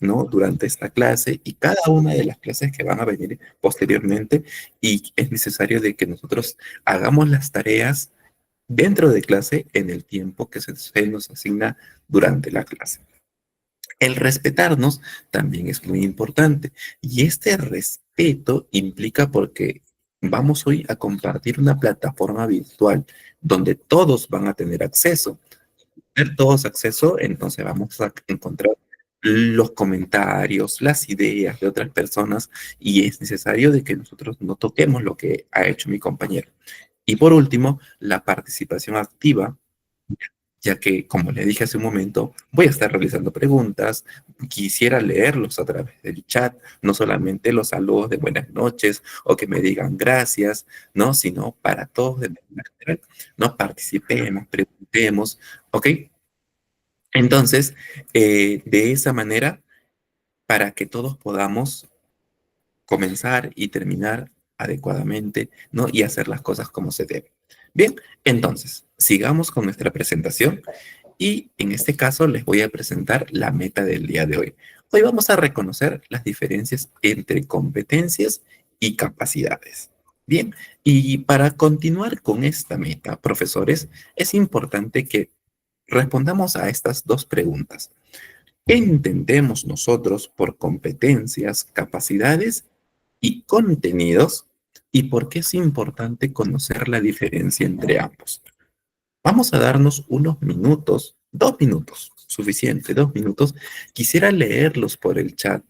¿no? Durante esta clase y cada una de las clases que van a venir posteriormente, y es necesario de que nosotros hagamos las tareas dentro de clase en el tiempo que se nos asigna durante la clase. El respetarnos también es muy importante, y este respeto implica porque vamos hoy a compartir una plataforma virtual donde todos van a tener acceso. Tener todos acceso, entonces vamos a encontrar los comentarios, las ideas de otras personas, y es necesario de que nosotros no toquemos lo que ha hecho mi compañero. Y por último, la participación activa, ya que, como le dije hace un momento, voy a estar realizando preguntas, quisiera leerlos a través del chat, no solamente los saludos de buenas noches o que me digan gracias, ¿no? Sino para todos de manera general, ¿no? Participemos, preguntemos, ¿ok? Entonces, de esa manera, para que todos podamos comenzar y terminar adecuadamente, ¿no? Y hacer las cosas como se debe. Bien, entonces, sigamos con nuestra presentación y en este caso les voy a presentar la meta del día de hoy. Hoy vamos a reconocer las diferencias entre competencias y capacidades. Bien, y para continuar con esta meta, profesores, es importante que respondamos a estas dos preguntas. ¿Qué entendemos nosotros por competencias, capacidades y contenidos? ¿Y por qué es importante conocer la diferencia entre ambos? Vamos a darnos unos minutos, 2 minutos, suficiente, 2 minutos. Quisiera leerlos por el chat.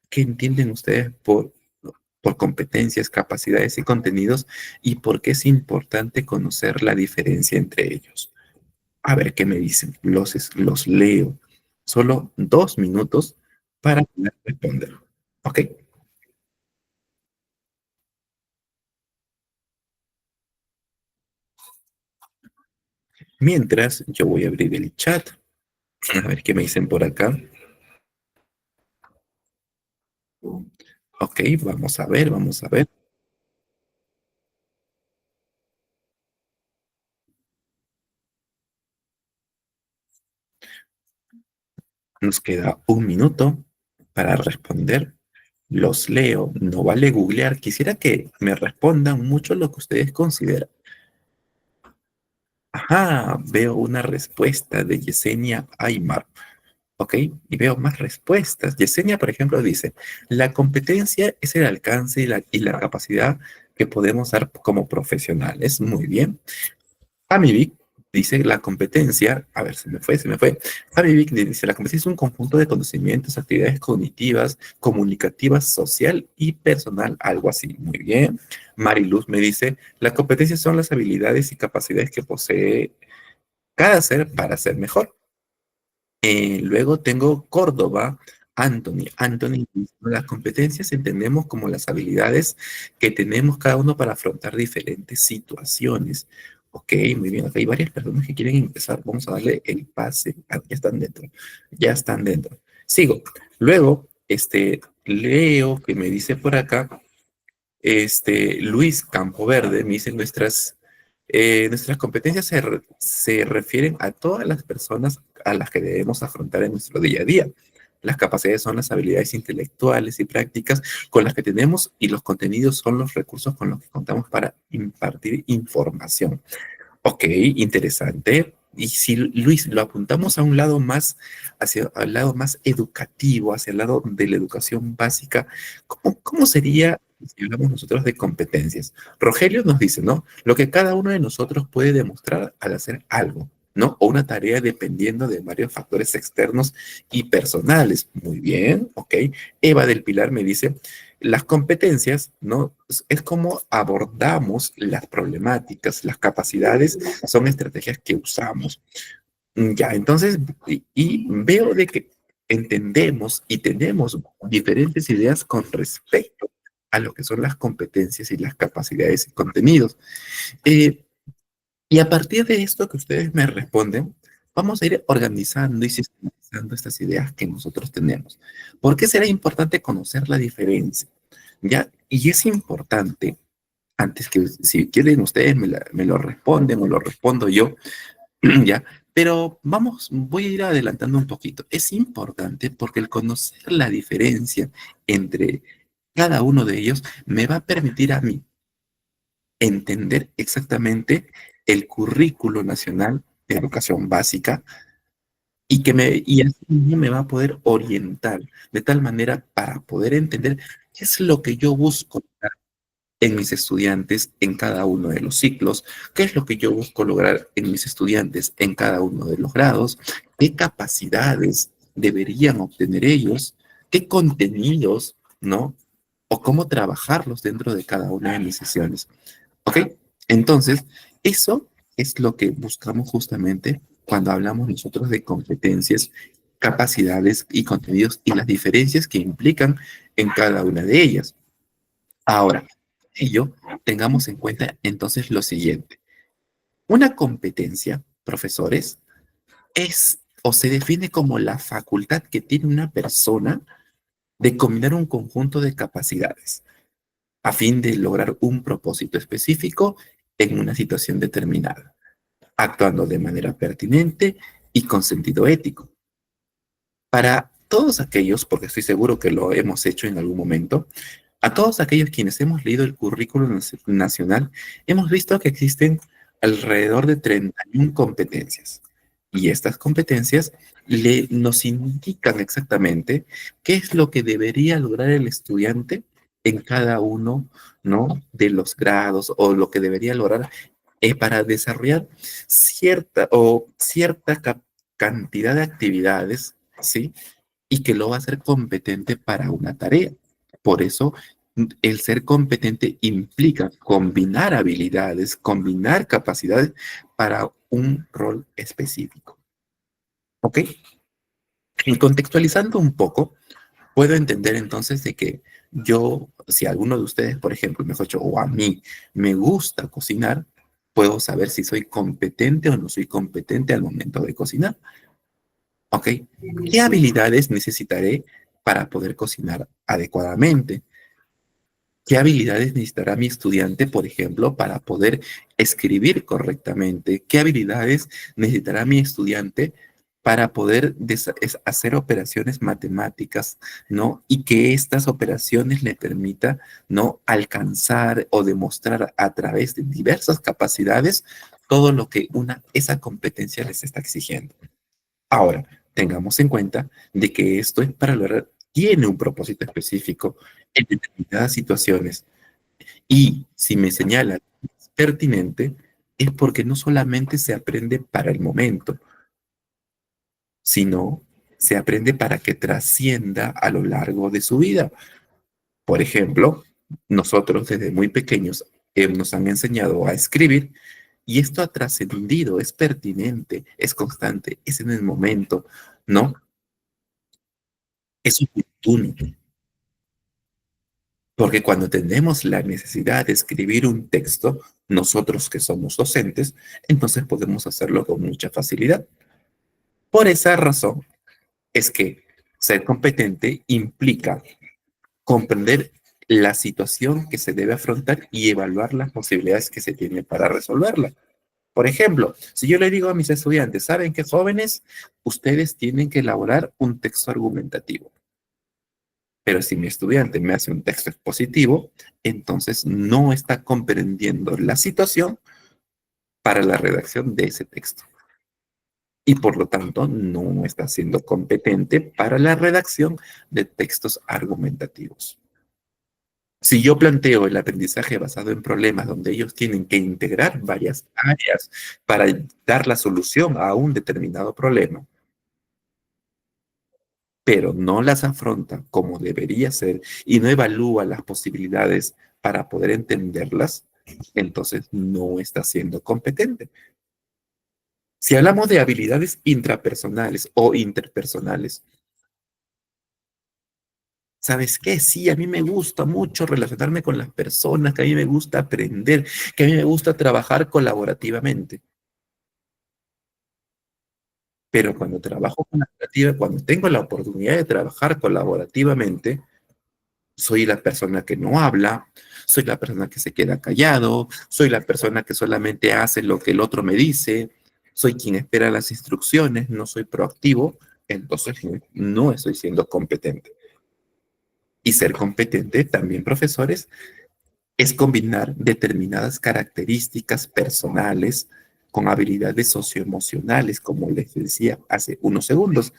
¿Qué entienden ustedes por competencias, capacidades y contenidos? ¿Y por qué es importante conocer la diferencia entre ellos? A ver qué me dicen. Los leo. Solo 2 minutos para poder responder. ¿Ok? Mientras, yo voy a abrir el chat. A ver qué me dicen por acá. Ok, vamos a ver, vamos a ver. Nos queda 1 minuto para responder. Los leo, no vale googlear. Quisiera que me respondan mucho lo que ustedes consideran. Ajá, veo una respuesta de Yesenia Aymar. Ok, y veo más respuestas. Yesenia, por ejemplo, dice, la competencia es el alcance y la capacidad que podemos dar como profesionales. Muy bien. Amy Vick dice la competencia, a ver, se me fue. Amy Vick dice la competencia es un conjunto de conocimientos, actividades cognitivas, comunicativas, social y personal, algo así. Muy bien. Mariluz me dice, la competencia son las habilidades y capacidades que posee cada ser para ser mejor. Luego tengo Córdoba, Anthony. Anthony dice, las competencias entendemos como las habilidades que tenemos cada uno para afrontar diferentes situaciones. Ok, muy bien. Acá hay varias personas que quieren empezar. Vamos a darle el pase. Ah, ya están dentro. Ya están dentro. Sigo. Luego, Leo, que me dice por acá, Luis Campoverde, me dice nuestras competencias se refieren a todas las personas a las que debemos afrontar en nuestro día a día. Las capacidades son las habilidades intelectuales y prácticas con las que tenemos, y los contenidos son los recursos con los que contamos para impartir información. Ok, interesante. Y si, Luis, lo apuntamos a un lado más, hacia el lado más educativo, hacia el lado de la educación básica, ¿cómo sería si hablamos nosotros de competencias? Rogelio nos dice, ¿no? Lo que cada uno de nosotros puede demostrar al hacer algo, ¿no? O una tarea dependiendo de varios factores externos y personales. Muy bien, ok. Eva del Pilar me dice, las competencias, ¿no? Es como abordamos las problemáticas, las capacidades son estrategias que usamos. Ya, entonces, y veo de que entendemos y tenemos diferentes ideas con respecto a lo que son las competencias y las capacidades y contenidos. Eh, y a partir de esto que ustedes me responden, vamos a ir organizando y sistematizando estas ideas que nosotros tenemos. ¿Por qué será importante conocer la diferencia? ¿Ya? Y es importante, antes que si quieren ustedes me lo responden o lo respondo yo, ¿ya? Pero vamos, voy a ir adelantando un poquito. Es importante porque el conocer la diferencia entre cada uno de ellos me va a permitir a mí entender exactamente el currículo nacional de educación básica y así mismo me va a poder orientar de tal manera para poder entender qué es lo que yo busco en mis estudiantes en cada uno de los ciclos, qué es lo que yo busco lograr en mis estudiantes en cada uno de los grados, qué capacidades deberían obtener ellos, qué contenidos, ¿no? O cómo trabajarlos dentro de cada una de mis sesiones. ¿Ok? Entonces, eso es lo que buscamos justamente cuando hablamos nosotros de competencias, capacidades y contenidos y las diferencias que implican en cada una de ellas. Ahora, ello tengamos en cuenta entonces lo siguiente. Una competencia, profesores, es o se define como la facultad que tiene una persona de combinar un conjunto de capacidades a fin de lograr un propósito específico en una situación determinada, actuando de manera pertinente y con sentido ético. Para todos aquellos, porque estoy seguro que lo hemos hecho en algún momento, a todos aquellos quienes hemos leído el currículum nacional, hemos visto que existen alrededor de 31 competencias. Y estas competencias nos indican exactamente qué es lo que debería lograr el estudiante en cada uno, ¿no?, de los grados o lo que debería lograr para desarrollar cierta cantidad de actividades, ¿sí? Y que lo va a hacer competente para una tarea. Por eso, el ser competente implica combinar habilidades, combinar capacidades para un rol específico. ¿Ok? Y contextualizando un poco, puedo entender entonces de que yo, si alguno de ustedes, por ejemplo, mejor dicho, o a mí me gusta cocinar, puedo saber si soy competente o no soy competente al momento de cocinar. ¿Ok? ¿Qué habilidades necesitaré para poder cocinar adecuadamente? ¿Qué habilidades necesitará mi estudiante, por ejemplo, para poder escribir correctamente? ¿Qué habilidades necesitará mi estudiante para poder hacer operaciones matemáticas, ¿no? Y que estas operaciones le permita, ¿no?, alcanzar o demostrar a través de diversas capacidades todo lo que esa competencia les está exigiendo. Ahora, tengamos en cuenta de que esto es para lograr, tiene un propósito específico en determinadas situaciones. Y si me señala que es pertinente, es porque no solamente se aprende para el momento, sino se aprende para que trascienda a lo largo de su vida. Por ejemplo, nosotros desde muy pequeños nos han enseñado a escribir y esto ha trascendido, es pertinente, es constante, es en el momento, ¿no? Es oportuno, porque cuando tenemos la necesidad de escribir un texto, nosotros que somos docentes, entonces podemos hacerlo con mucha facilidad. Por esa razón es que ser competente implica comprender la situación que se debe afrontar y evaluar las posibilidades que se tienen para resolverla. Por ejemplo, si yo le digo a mis estudiantes, ¿saben qué, jóvenes? Ustedes tienen que elaborar un texto argumentativo. Pero si mi estudiante me hace un texto expositivo, entonces no está comprendiendo la situación para la redacción de ese texto. Y por lo tanto, no está siendo competente para la redacción de textos argumentativos. Si yo planteo el aprendizaje basado en problemas donde ellos tienen que integrar varias áreas para dar la solución a un determinado problema, pero no las afronta como debería ser y no evalúa las posibilidades para poder entenderlas, entonces no está siendo competente. Si hablamos de habilidades intrapersonales o interpersonales, ¿sabes qué? Sí, a mí me gusta mucho relacionarme con las personas, que a mí me gusta aprender, que a mí me gusta trabajar colaborativamente. Pero cuando trabajo colaborativa, cuando tengo la oportunidad de trabajar colaborativamente, soy la persona que no habla, soy la persona que se queda callado, soy la persona que solamente hace lo que el otro me dice. soy quien espera las instrucciones, no soy proactivo, entonces no estoy siendo competente. Y ser competente también, profesores, es combinar determinadas características personales con habilidades socioemocionales, como les decía hace unos segundos,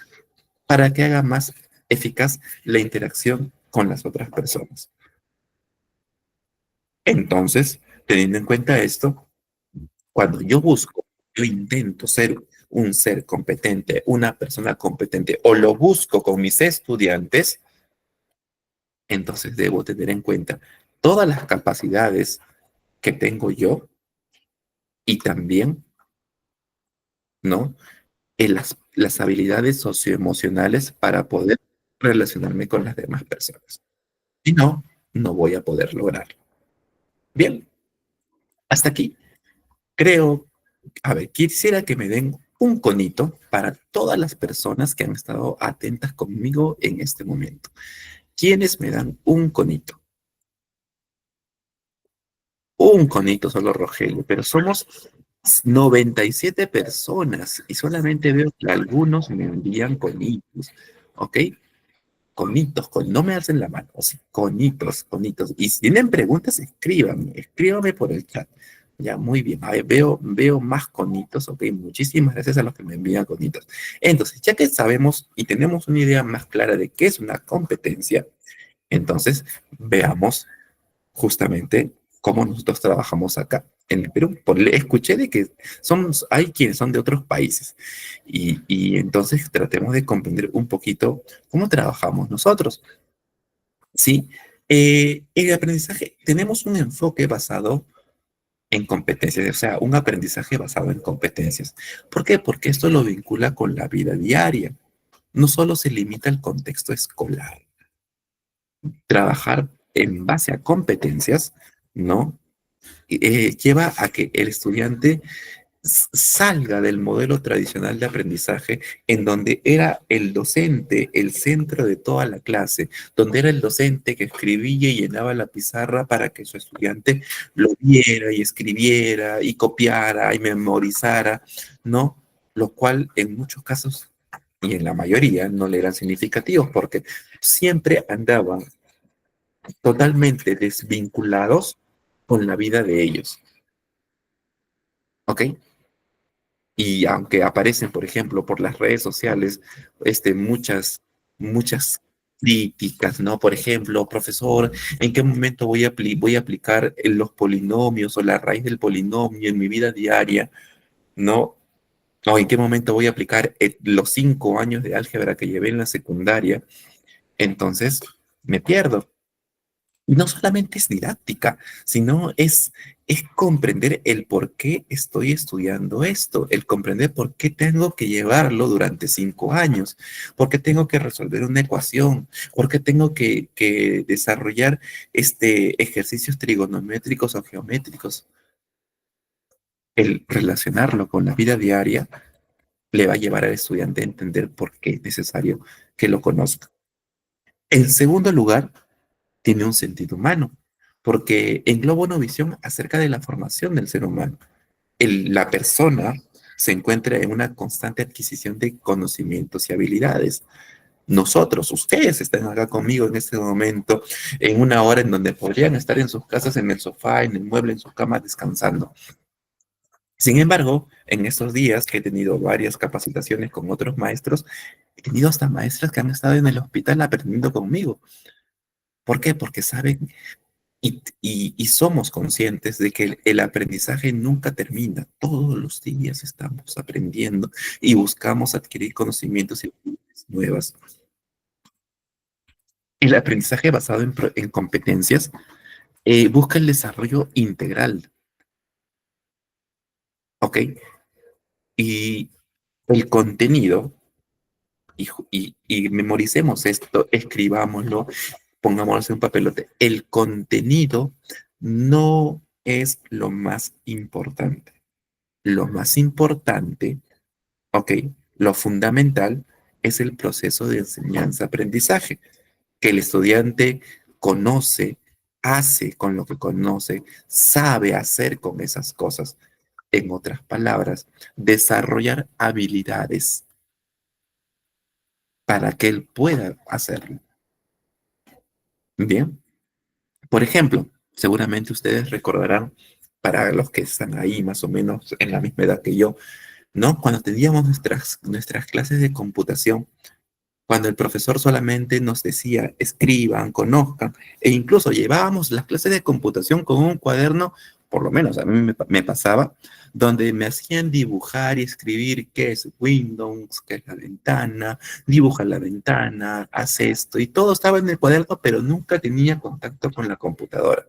para que haga más eficaz la interacción con las otras personas. Entonces, teniendo en cuenta esto, cuando yo intento ser un ser competente, una persona competente, o lo busco con mis estudiantes, entonces debo tener en cuenta todas las capacidades que tengo yo y también, ¿no? Las habilidades socioemocionales para poder relacionarme con las demás personas. Si no, no voy a poder lograrlo. Bien, hasta aquí. Creo, a ver, quisiera que me den un conito para todas las personas que han estado atentas conmigo en este momento. ¿Quiénes me dan un conito? Un conito solo, Rogelio, pero somos 97 personas y solamente veo que algunos me envían conitos, ¿ok? Conitos, no me hacen la mano, así, conitos, conitos. Y si tienen preguntas, escríbanme por el chat. Ya, muy bien. A ver, veo más conitos, ok. Muchísimas gracias a los que me envían conitos. Entonces, ya que sabemos y tenemos una idea más clara de qué es una competencia, entonces veamos justamente cómo nosotros trabajamos acá en el Perú. Escuché de que hay quienes son de otros países y entonces tratemos de comprender un poquito cómo trabajamos nosotros. Sí, el aprendizaje, tenemos un enfoque basado en competencias, o sea, un aprendizaje basado en competencias. ¿Por qué? Porque esto lo vincula con la vida diaria. No solo se limita al contexto escolar. Trabajar en base a competencias, ¿no? Lleva a que el estudiante salga del modelo tradicional de aprendizaje en donde era el docente el centro de toda la clase, donde era el docente que escribía y llenaba la pizarra para que su estudiante lo viera y escribiera y copiara y memorizara, ¿no? Lo cual en muchos casos y en la mayoría no le eran significativos porque siempre andaban totalmente desvinculados con la vida de ellos, ¿ok? Y aunque aparecen, por ejemplo, por las redes sociales, muchas críticas, ¿no? Por ejemplo, profesor, ¿en qué momento voy a aplicar los polinomios o la raíz del polinomio en mi vida diaria? ¿No? ¿O en qué momento voy a aplicar los 5 años de álgebra que llevé en la secundaria? Entonces, me pierdo. Y no solamente es didáctica, sino es comprender el por qué estoy estudiando esto, el comprender por qué tengo que llevarlo durante 5 años, por qué tengo que resolver una ecuación, por qué tengo que desarrollar ejercicios trigonométricos o geométricos. El relacionarlo con la vida diaria le va a llevar al estudiante a entender por qué es necesario que lo conozca. En segundo lugar, tiene un sentido humano, porque engloba una visión acerca de la formación del ser humano. La persona se encuentra en una constante adquisición de conocimientos y habilidades. Nosotros, ustedes están acá conmigo en este momento, en una hora en donde podrían estar en sus casas, en el sofá, en el mueble, en su cama, descansando. Sin embargo, en estos días que he tenido varias capacitaciones con otros maestros, he tenido hasta maestras que han estado en el hospital aprendiendo conmigo. ¿Por qué? Porque saben y somos conscientes de que el aprendizaje nunca termina. Todos los días estamos aprendiendo y buscamos adquirir conocimientos y habilidades nuevas. El aprendizaje basado en competencias busca el desarrollo integral, ¿ok? Y el contenido, y memoricemos esto, escribámoslo, pongámoslo en un papelote. El contenido no es lo más importante. Lo más importante, ok, lo fundamental es el proceso de enseñanza-aprendizaje, que el estudiante conoce, hace con lo que conoce, sabe hacer con esas cosas. En otras palabras, desarrollar habilidades para que él pueda hacerlo. Bien, por ejemplo, seguramente ustedes recordarán, para los que están ahí más o menos en la misma edad que yo, ¿no? Cuando teníamos nuestras clases de computación, cuando el profesor solamente nos decía, escriban, conozcan, e incluso llevábamos las clases de computación con un cuaderno, por lo menos a mí me pasaba, donde me hacían dibujar y escribir qué es Windows, qué es la ventana, dibuja la ventana, hace esto, y todo estaba en el cuaderno, pero nunca tenía contacto con la computadora.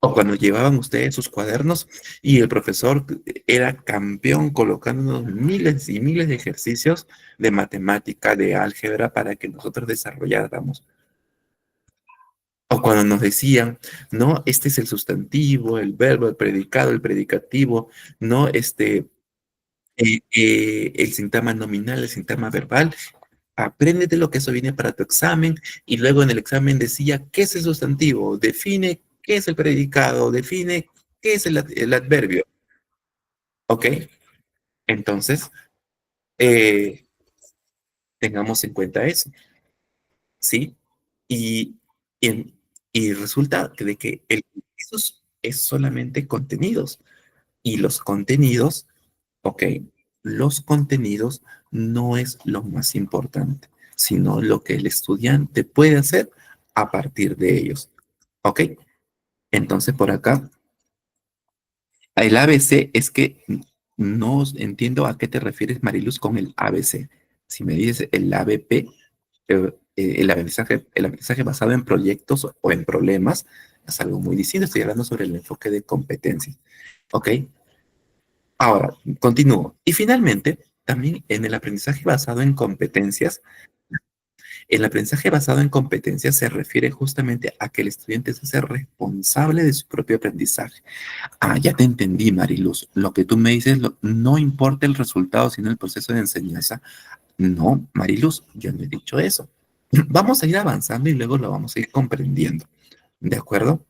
O cuando llevaban ustedes sus cuadernos y el profesor era campeón colocándonos miles y miles de ejercicios de matemática, de álgebra para que nosotros desarrolláramos. O cuando nos decían, no, este es el sustantivo, el verbo, el predicado, el predicativo, no, el sintagma nominal, el sintagma verbal, apréndete lo que eso viene para tu examen y luego en el examen decía qué es el sustantivo, define qué es el predicado, define qué es el adverbio, ¿ok? Entonces, eh, tengamos en cuenta eso, ¿sí? Y, y, y resulta de que eso es solamente contenidos y los contenidos, ¿ok? Los contenidos no es lo más importante, sino lo que el estudiante puede hacer a partir de ellos, ¿ok? Entonces, por acá, el ABC es que no entiendo a qué te refieres, Mariluz, con el ABC. Si me dices el ABP, el aprendizaje basado en proyectos o en problemas es algo muy distinto. Estoy hablando sobre el enfoque de competencias, ¿ok? Ahora, continúo. Y finalmente, también en el aprendizaje basado en competencias, el aprendizaje basado en competencias se refiere justamente a que el estudiante se hace responsable de su propio aprendizaje. Ah, ya te entendí, Mariluz. Lo que tú me dices, no importa el resultado, sino el proceso de enseñanza. No, Mariluz, yo no he dicho eso. Vamos a ir avanzando y luego lo vamos a ir comprendiendo. ¿De acuerdo?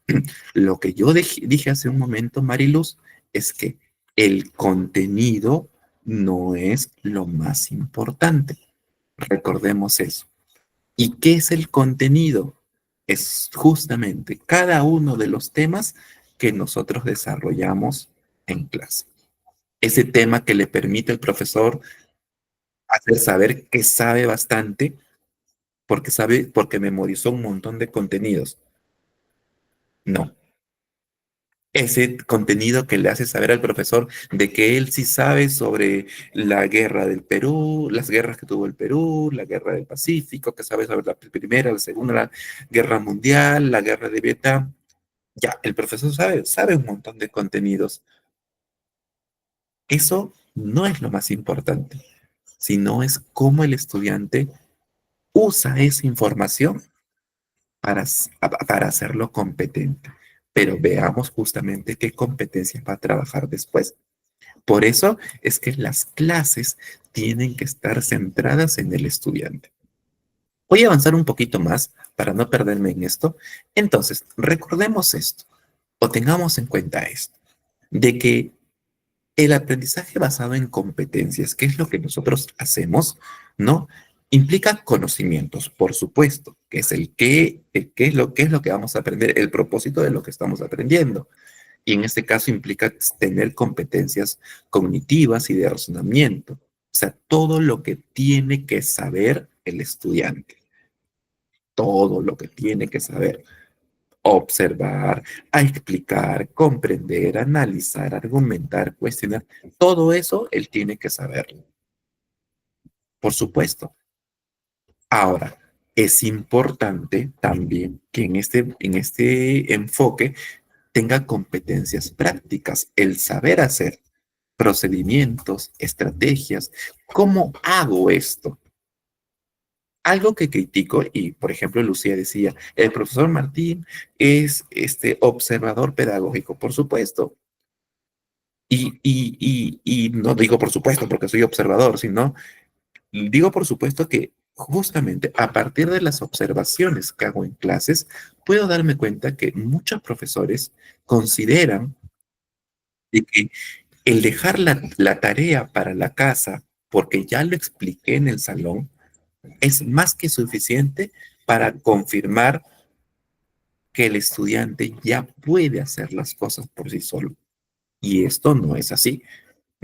Lo que yo dije hace un momento, Mariluz, es que el contenido no es lo más importante. Recordemos eso. ¿Y qué es el contenido? Es justamente cada uno de los temas que nosotros desarrollamos en clase. Ese tema que le permite al profesor hacer saber que sabe bastante porque memorizó un montón de contenidos. No. Ese contenido que le hace saber al profesor de que él sí sabe sobre la guerra del Perú, las guerras que tuvo el Perú, la guerra del Pacífico, que sabe sobre la primera, la segunda guerra mundial, la guerra de Vietnam. Ya, el profesor sabe un montón de contenidos. Eso no es lo más importante, sino es cómo el estudiante usa esa información para hacerlo competente. Pero veamos justamente qué competencias va a trabajar después. Por eso es que las clases tienen que estar centradas en el estudiante. Voy a avanzar un poquito más para no perderme en esto. Entonces, recordemos esto o tengamos en cuenta esto, de que el aprendizaje basado en competencias, que es lo que nosotros hacemos, ¿no? Implica conocimientos, por supuesto, que es qué es lo que vamos a aprender, el propósito de lo que estamos aprendiendo. Y en este caso implica tener competencias cognitivas y de razonamiento. O sea, todo lo que tiene que saber el estudiante, todo lo que tiene que saber. Observar, a explicar, comprender, analizar, argumentar, cuestionar. Todo eso él tiene que saberlo, por supuesto. Ahora, es importante también que en este enfoque tenga competencias prácticas, el saber hacer procedimientos, estrategias. ¿Cómo hago esto? Algo que critico, y por ejemplo Lucía decía, el profesor Martín es este observador pedagógico, por supuesto. Y no digo por supuesto porque soy observador, sino digo por supuesto que justamente a partir de las observaciones que hago en clases, puedo darme cuenta que muchos profesores consideran de que el dejar la tarea para la casa, porque ya lo expliqué en el salón, es más que suficiente para confirmar que el estudiante ya puede hacer las cosas por sí solo. Y esto no es así,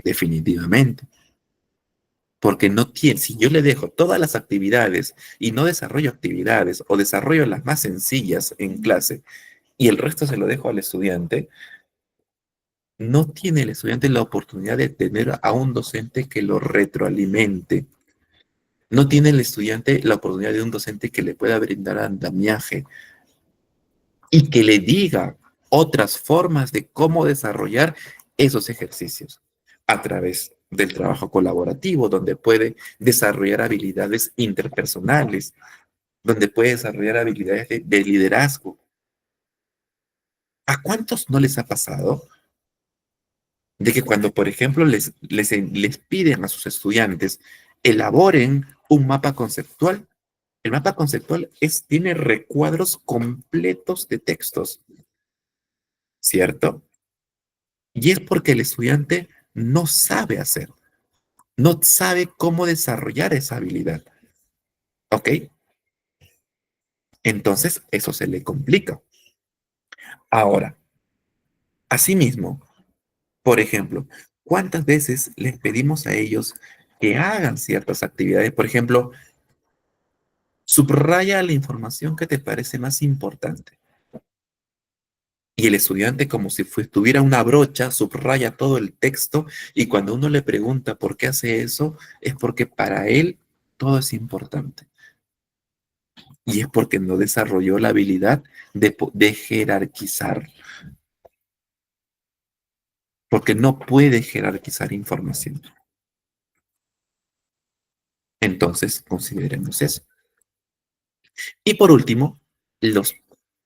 definitivamente. Porque no tiene, si yo le dejo todas las actividades y no desarrollo actividades o desarrollo las más sencillas en clase y el resto se lo dejo al estudiante, no tiene el estudiante la oportunidad de tener a un docente que lo retroalimente. No tiene el estudiante la oportunidad de un docente que le pueda brindar andamiaje y que le diga otras formas de cómo desarrollar esos ejercicios a través del trabajo colaborativo, donde puede desarrollar habilidades interpersonales, donde puede desarrollar habilidades de liderazgo. ¿A cuántos no les ha pasado de que cuando, por ejemplo, les piden a sus estudiantes elaboren un mapa conceptual? El mapa conceptual tiene recuadros completos de textos, ¿cierto? Y es porque el estudiante no sabe hacer, no sabe cómo desarrollar esa habilidad, ¿ok? Entonces, eso se le complica. Ahora, asimismo, por ejemplo, ¿cuántas veces les pedimos a ellos que hagan ciertas actividades? Por ejemplo, subraya la información que te parece más importante. Y el estudiante, como si tuviera una brocha, subraya todo el texto y cuando uno le pregunta por qué hace eso, es porque para él todo es importante. Y es porque no desarrolló la habilidad de jerarquizar, porque no puede jerarquizar información. Entonces, consideremos eso. Y por último, los,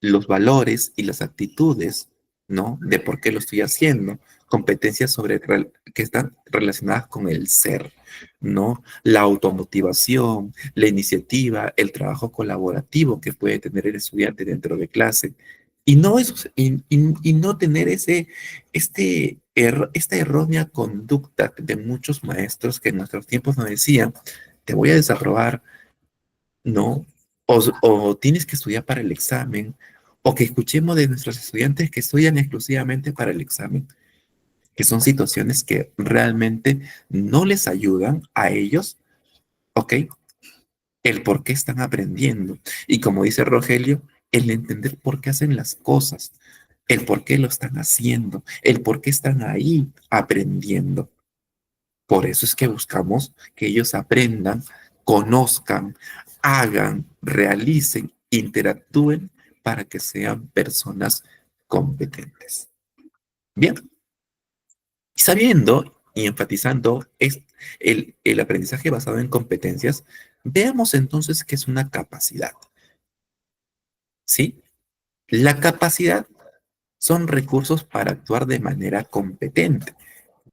los valores y las actitudes, ¿no? De por qué lo estoy haciendo, competencias que están relacionadas con el ser, ¿no? La automotivación, la iniciativa, el trabajo colaborativo que puede tener el estudiante dentro de clase. Y no, y no tener esta errónea conducta de muchos maestros que en nuestros tiempos nos decían, te voy a desaprobar, ¿no? O tienes que estudiar para el examen, o que escuchemos de nuestros estudiantes que estudian exclusivamente para el examen, que son situaciones que realmente no les ayudan a ellos, ¿ok? El por qué están aprendiendo. Y como dice Rogelio, el entender por qué hacen las cosas, el por qué lo están haciendo, el por qué están ahí aprendiendo. Por eso es que buscamos que ellos aprendan, conozcan, hagan, realicen, interactúen para que sean personas competentes. Bien, sabiendo y enfatizando el aprendizaje basado en competencias, veamos entonces qué es una capacidad. ¿Sí? La capacidad son recursos para actuar de manera competente.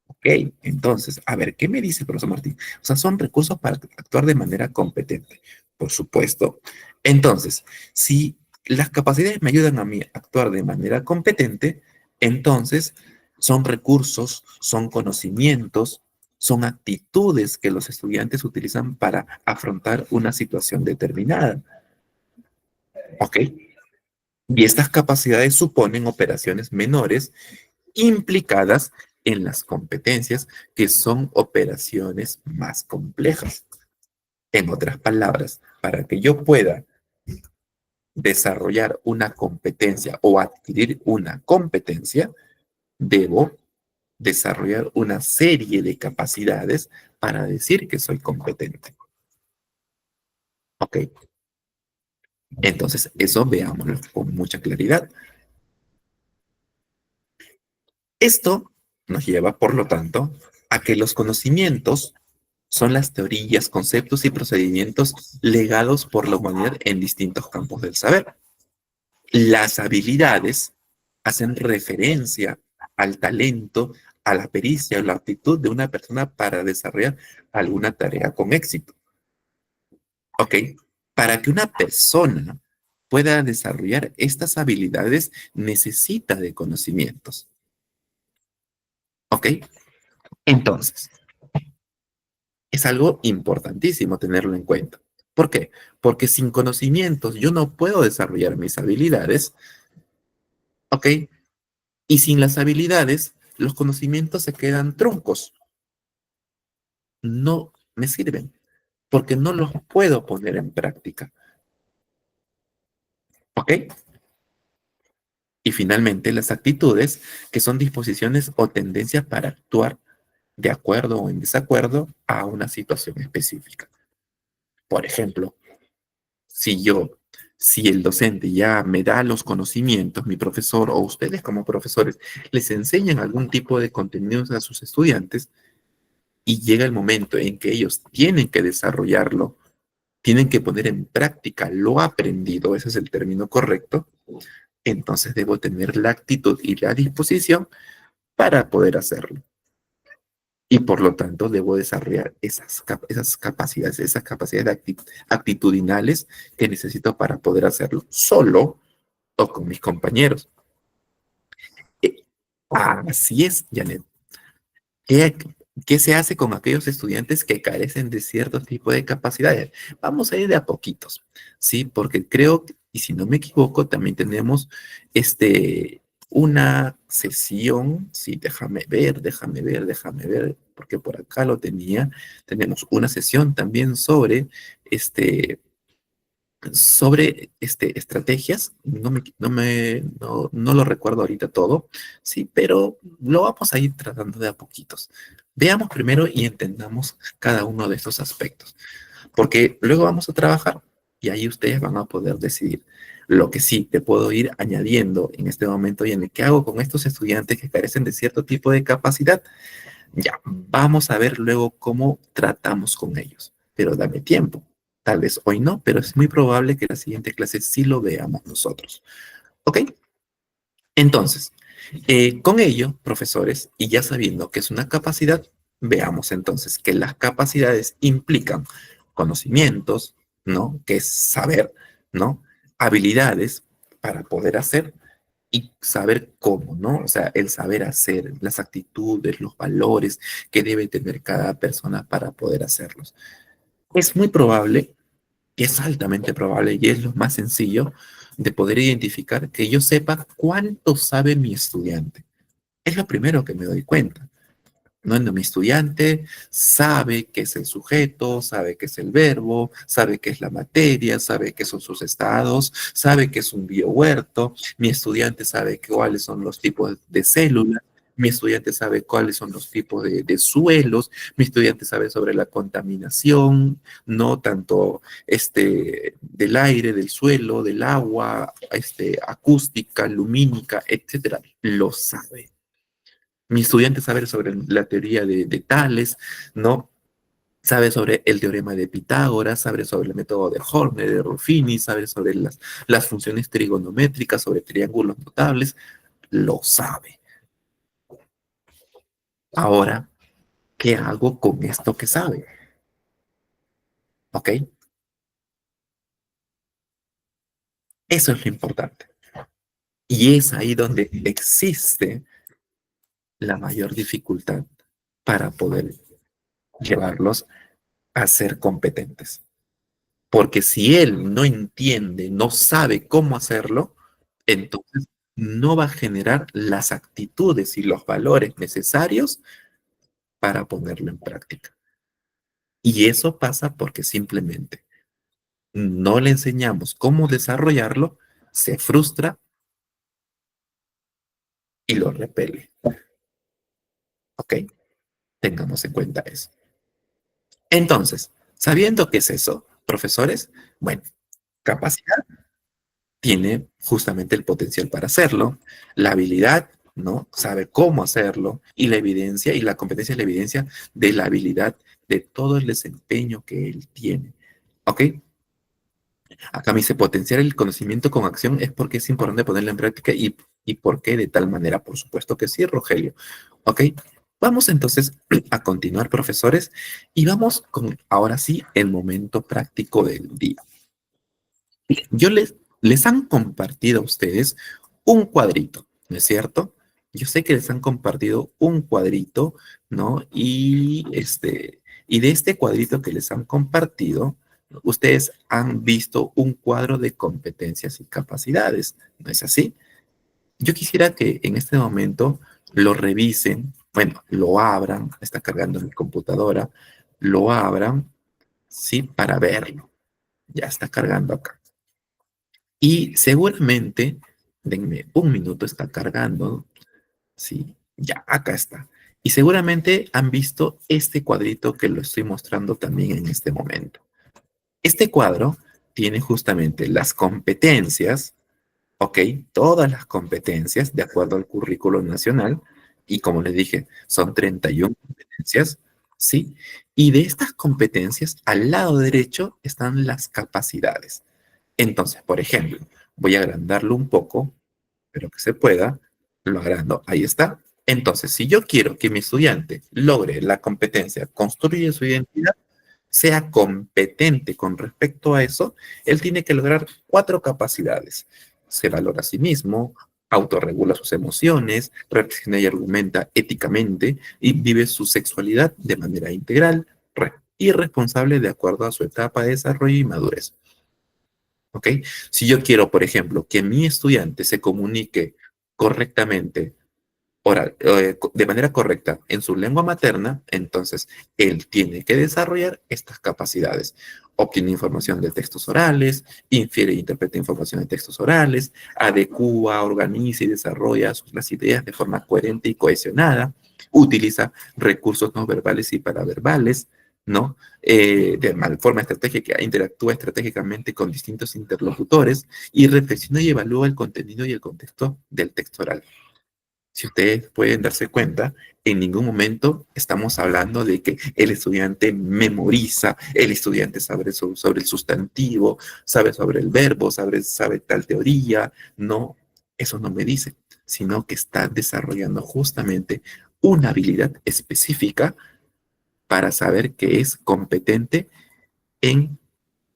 Ok, entonces, a ver, ¿qué me dice el profesor Martín? O sea, son recursos para actuar de manera competente, por supuesto. Entonces, si las capacidades me ayudan a mí a actuar de manera competente, entonces son recursos, son conocimientos, son actitudes que los estudiantes utilizan para afrontar una situación determinada. ¿Ok? Y estas capacidades suponen operaciones menores implicadas en las competencias, que son operaciones más complejas. En otras palabras, para que yo pueda desarrollar una competencia o adquirir una competencia, debo desarrollar una serie de capacidades para decir que soy competente. ¿Ok? Entonces, eso veámoslo con mucha claridad. Esto nos lleva, por lo tanto, a que los conocimientos son las teorías, conceptos y procedimientos legados por la humanidad en distintos campos del saber. Las habilidades hacen referencia al talento, a la pericia o la aptitud de una persona para desarrollar alguna tarea con éxito. ¿Ok? Para que una persona pueda desarrollar estas habilidades, necesita de conocimientos. ¿Ok? Entonces, es algo importantísimo tenerlo en cuenta. ¿Por qué? Porque sin conocimientos yo no puedo desarrollar mis habilidades, ¿ok? Y sin las habilidades, los conocimientos se quedan truncos, no me sirven, porque no los puedo poner en práctica, ¿ok? Y finalmente, las actitudes, que son disposiciones o tendencias para actuar de acuerdo o en desacuerdo a una situación específica. Por ejemplo, si yo, si el docente ya me da los conocimientos, mi profesor o ustedes como profesores les enseñan algún tipo de contenidos a sus estudiantes y llega el momento en que ellos tienen que desarrollarlo, tienen que poner en práctica lo aprendido, ese es el término correcto, entonces debo tener la actitud y la disposición para poder hacerlo. Y por lo tanto debo desarrollar esas capacidades actitudinales que necesito para poder hacerlo solo o con mis compañeros. Eh, Así es, Janet. ¿Qué, qué se hace con aquellos estudiantes que carecen de cierto tipo de capacidades? Vamos a ir de a poquitos, ¿sí? Porque creo, y si no me equivoco, también tenemos una sesión, sí, déjame ver, porque por acá lo tenía. Tenemos una sesión también sobre estrategias, no lo recuerdo ahorita todo, sí, pero lo vamos a ir tratando de a poquitos. Veamos primero y entendamos cada uno de estos aspectos, porque luego vamos a trabajar y ahí ustedes van a poder decidir. Lo que sí te puedo ir añadiendo en este momento y en el que hago con estos estudiantes que carecen de cierto tipo de capacidad, ya, vamos a ver luego cómo tratamos con ellos, pero dame tiempo. Tal vez hoy no, pero es muy probable que la siguiente clase sí lo veamos nosotros. ¿Ok? Entonces, con ello, profesores, y ya sabiendo que es una capacidad, veamos entonces que las capacidades implican conocimientos, ¿no? Que es saber, ¿no? Habilidades para poder hacer y saber cómo, ¿no? O sea, el saber hacer, las actitudes, los valores que debe tener cada persona para poder hacerlos. Es muy probable, y es altamente probable, y es lo más sencillo de poder identificar que yo sepa cuánto sabe mi estudiante. Es lo primero que me doy cuenta. No, no, mi estudiante sabe qué es el sujeto, sabe qué es el verbo, sabe qué es la materia, sabe qué son sus estados, sabe qué es un biohuerto. Mi estudiante sabe cuáles son los tipos de células. Mi estudiante sabe cuáles son los tipos de suelos. Mi estudiante sabe sobre la contaminación, no tanto del aire, del suelo, del agua, acústica, lumínica, etcétera. Lo sabe. Mi estudiante sabe sobre la teoría de Tales, ¿no? Sabe sobre el teorema de Pitágoras, sabe sobre el método de Horner, de Ruffini, sabe sobre las funciones trigonométricas, sobre triángulos notables, lo sabe. Ahora, ¿qué hago con esto que sabe? ¿Ok? Eso es lo importante. Y es ahí donde existe la mayor dificultad para poder llevarlos a ser competentes. Porque si él no entiende, no sabe cómo hacerlo, entonces no va a generar las actitudes y los valores necesarios para ponerlo en práctica. Y eso pasa porque simplemente no le enseñamos cómo desarrollarlo, se frustra y lo repele. ¿Ok? Tengamos en cuenta eso. Entonces, sabiendo qué es eso, profesores, bueno, capacidad tiene justamente el potencial para hacerlo, la habilidad, ¿no? Sabe cómo hacerlo y la evidencia y la competencia es la evidencia de la habilidad de todo el desempeño que él tiene. ¿Ok? Acá me dice potenciar el conocimiento con acción es porque es importante ponerlo en práctica y por qué de tal manera. Por supuesto que sí, Rogelio. ¿Ok? Vamos entonces a continuar, profesores, y vamos con ahora sí el momento práctico del día. Les han compartido a ustedes un cuadrito, ¿no es cierto? Yo sé que les han compartido un cuadrito, ¿no? Y de este cuadrito que les han compartido, ustedes han visto un cuadro de competencias y capacidades, ¿no es así? Yo quisiera que en este momento lo revisen, bueno, lo abran, está cargando mi computadora, lo abran, ¿sí? Para verlo. Ya está cargando acá. Y seguramente, denme un minuto, está cargando, ¿sí? Ya, acá está. Y seguramente han visto este cuadrito que lo estoy mostrando también en este momento. Este cuadro tiene justamente las competencias, ¿ok? Todas las competencias de acuerdo al currículo nacional. Y como les dije, son 31 competencias, ¿sí? Y de estas competencias, al lado derecho están las capacidades. Entonces, por ejemplo, voy a agrandarlo un poco, pero que se pueda, lo agrando. Ahí está. Entonces, si yo quiero que mi estudiante logre la competencia, construye su identidad, sea competente con respecto a eso, él tiene que lograr 4 capacidades. Se valora a sí mismo, autorregula sus emociones, reflexiona y argumenta éticamente y vive su sexualidad de manera integral y responsable de acuerdo a su etapa de desarrollo y madurez. ¿Ok? Si yo quiero, por ejemplo, que mi estudiante se comunique correctamente de manera correcta en su lengua materna, entonces él tiene que desarrollar estas capacidades. Obtiene información de textos orales, infiere e interpreta información de textos orales, adecúa, organiza y desarrolla las ideas de forma coherente y cohesionada, utiliza recursos no verbales y paraverbales, ¿no? De forma estratégica, interactúa estratégicamente con distintos interlocutores y reflexiona y evalúa el contenido y el contexto del texto oral. Si ustedes pueden darse cuenta, en ningún momento estamos hablando de que el estudiante memoriza, el estudiante sabe sobre el sustantivo, sabe sobre el verbo, sabe tal teoría. No, eso no me dice, sino que está desarrollando justamente una habilidad específica para saber que es competente en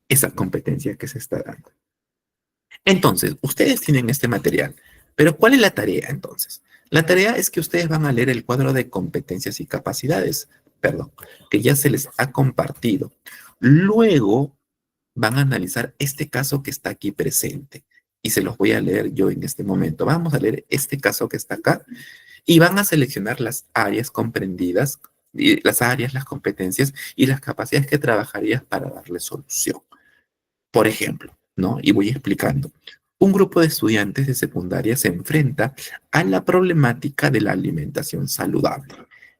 esa competencia que se está dando. Entonces, ustedes tienen este material, pero ¿cuál es la tarea entonces? La tarea es que ustedes van a leer el cuadro de competencias y capacidades, perdón, que ya se les ha compartido. Luego van a analizar este caso que está aquí presente y se los voy a leer yo en este momento. Vamos a leer este caso que está acá y van a seleccionar las áreas comprendidas, y las áreas, las competencias y las capacidades que trabajarías para darle solución. Por ejemplo, ¿no? Y voy explicando. Un grupo de estudiantes de secundaria se enfrenta a la problemática de la alimentación saludable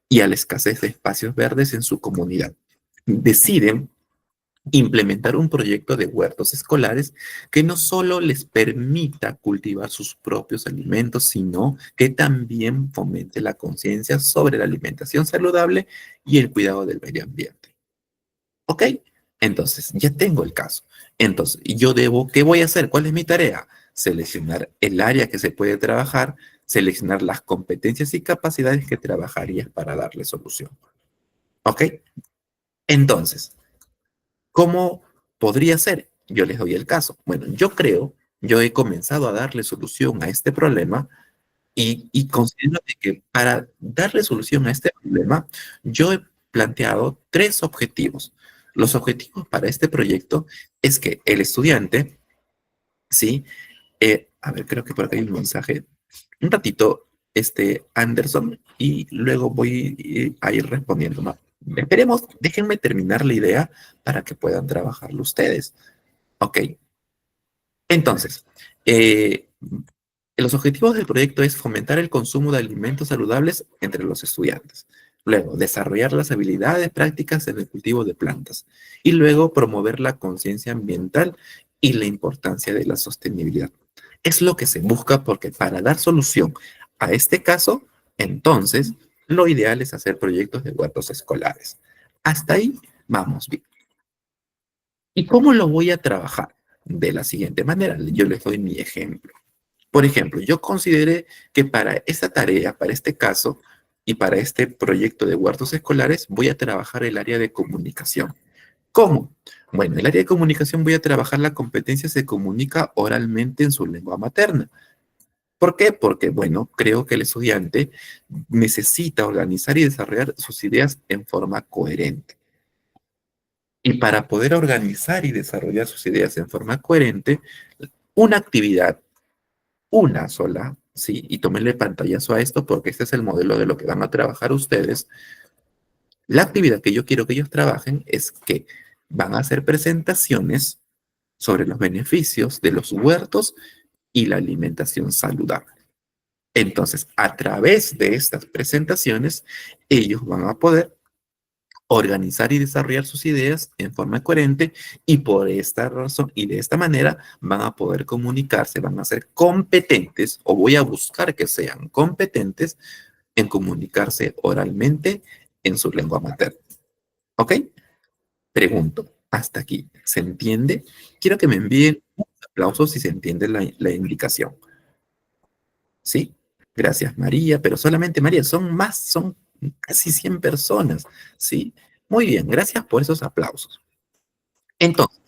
y a la escasez de espacios verdes en su comunidad. Deciden implementar un proyecto de huertos escolares que no solo les permita cultivar sus propios alimentos, sino que también fomente la conciencia sobre la alimentación saludable y el cuidado del medio ambiente. ¿Ok? Entonces, ya tengo el caso. Entonces, yo debo, ¿qué voy a hacer? ¿Cuál es mi tarea? Seleccionar el área que se puede trabajar, seleccionar las competencias y capacidades que trabajarías para darle solución. ¿Ok? Entonces, ¿cómo podría ser? Yo les doy el caso. Bueno, yo he comenzado a darle solución a este problema y considero de que para darle solución a este problema, yo he planteado 3 objetivos. Los objetivos para este proyecto es que el estudiante, ¿sí? A ver, creo que por acá hay un mensaje. Un ratito, Anderson, y luego voy a ir respondiendo, ¿no? Esperemos, déjenme terminar la idea para que puedan trabajarlo ustedes. Ok, entonces, los objetivos del proyecto es fomentar el consumo de alimentos saludables entre los estudiantes. Luego, desarrollar las habilidades prácticas en el cultivo de plantas. Y luego, promover la conciencia ambiental y la importancia de la sostenibilidad. Es lo que se busca porque para dar solución a este caso, entonces, lo ideal es hacer proyectos de huertos escolares. Hasta ahí vamos bien. ¿Y cómo lo voy a trabajar? De la siguiente manera, yo les doy mi ejemplo. Por ejemplo, yo consideré que para esta tarea, para este caso y para este proyecto de huertos escolares, voy a trabajar el área de comunicación. ¿Cómo? Bueno, en el área de comunicación voy a trabajar la competencia se comunica oralmente en su lengua materna. ¿Por qué? Porque, bueno, creo que el estudiante necesita organizar y desarrollar sus ideas en forma coherente. Y para poder organizar y desarrollar sus ideas en forma coherente, una actividad, una sola, ¿sí? Y tómenle pantallazo a esto porque este es el modelo de lo que van a trabajar ustedes. La actividad que yo quiero que ellos trabajen es que van a hacer presentaciones sobre los beneficios de los huertos y la alimentación saludable. Entonces, a través de estas presentaciones, ellos van a poder organizar y desarrollar sus ideas en forma coherente y por esta razón y de esta manera van a poder comunicarse, van a ser competentes o voy a buscar que sean competentes en comunicarse oralmente en su lengua materna. ¿Ok? Pregunto, hasta aquí, ¿se entiende? Quiero que me envíen aplausos si se entiende la indicación. ¿Sí? Gracias, María, pero solamente María, son más, son casi 100 personas, ¿sí? Muy bien, gracias por esos aplausos. Entonces,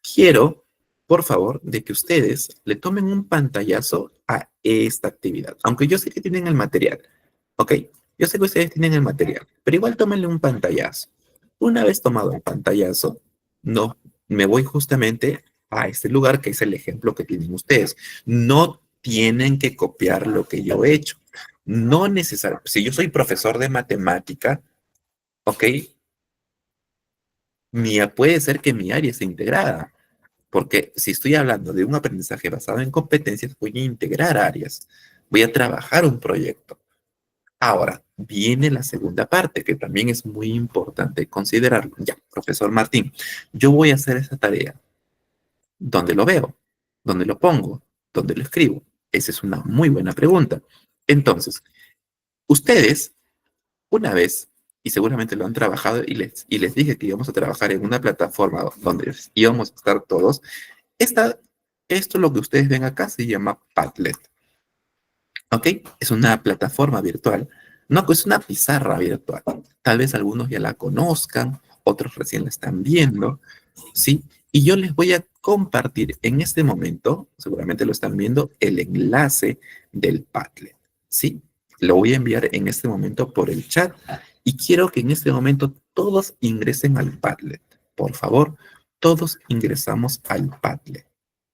quiero, por favor, de que ustedes le tomen un pantallazo a esta actividad, aunque yo sé que tienen el material, ¿ok? Yo sé que ustedes tienen el material, pero igual tómenle un pantallazo. Una vez tomado el pantallazo, no, me voy justamente a este lugar que es el ejemplo que tienen ustedes. No tienen que copiar lo que yo he hecho. No necesariamente, si yo soy profesor de matemática, ¿ok? Puede ser que mi área esté integrada, porque si estoy hablando de un aprendizaje basado en competencias, voy a integrar áreas, voy a trabajar un proyecto. Ahora, viene la segunda parte, que también es muy importante considerarlo. Ya, profesor Martín, yo voy a hacer esa tarea. ¿Dónde lo veo? ¿Dónde lo pongo? ¿Dónde lo escribo? Esa es una muy buena pregunta. Entonces, ustedes, una vez, y seguramente lo han trabajado, y les dije que íbamos a trabajar en una plataforma donde íbamos a estar todos, esto lo que ustedes ven acá se llama Padlet. ¿Ok? Es una plataforma virtual. No, es una pizarra virtual. Tal vez algunos ya la conozcan, otros recién la están viendo, ¿sí? Y yo les voy a compartir en este momento, seguramente lo están viendo, el enlace del Padlet, ¿sí? Lo voy a enviar en este momento por el chat y quiero que en este momento todos ingresen al Padlet. Por favor, todos ingresamos al Padlet.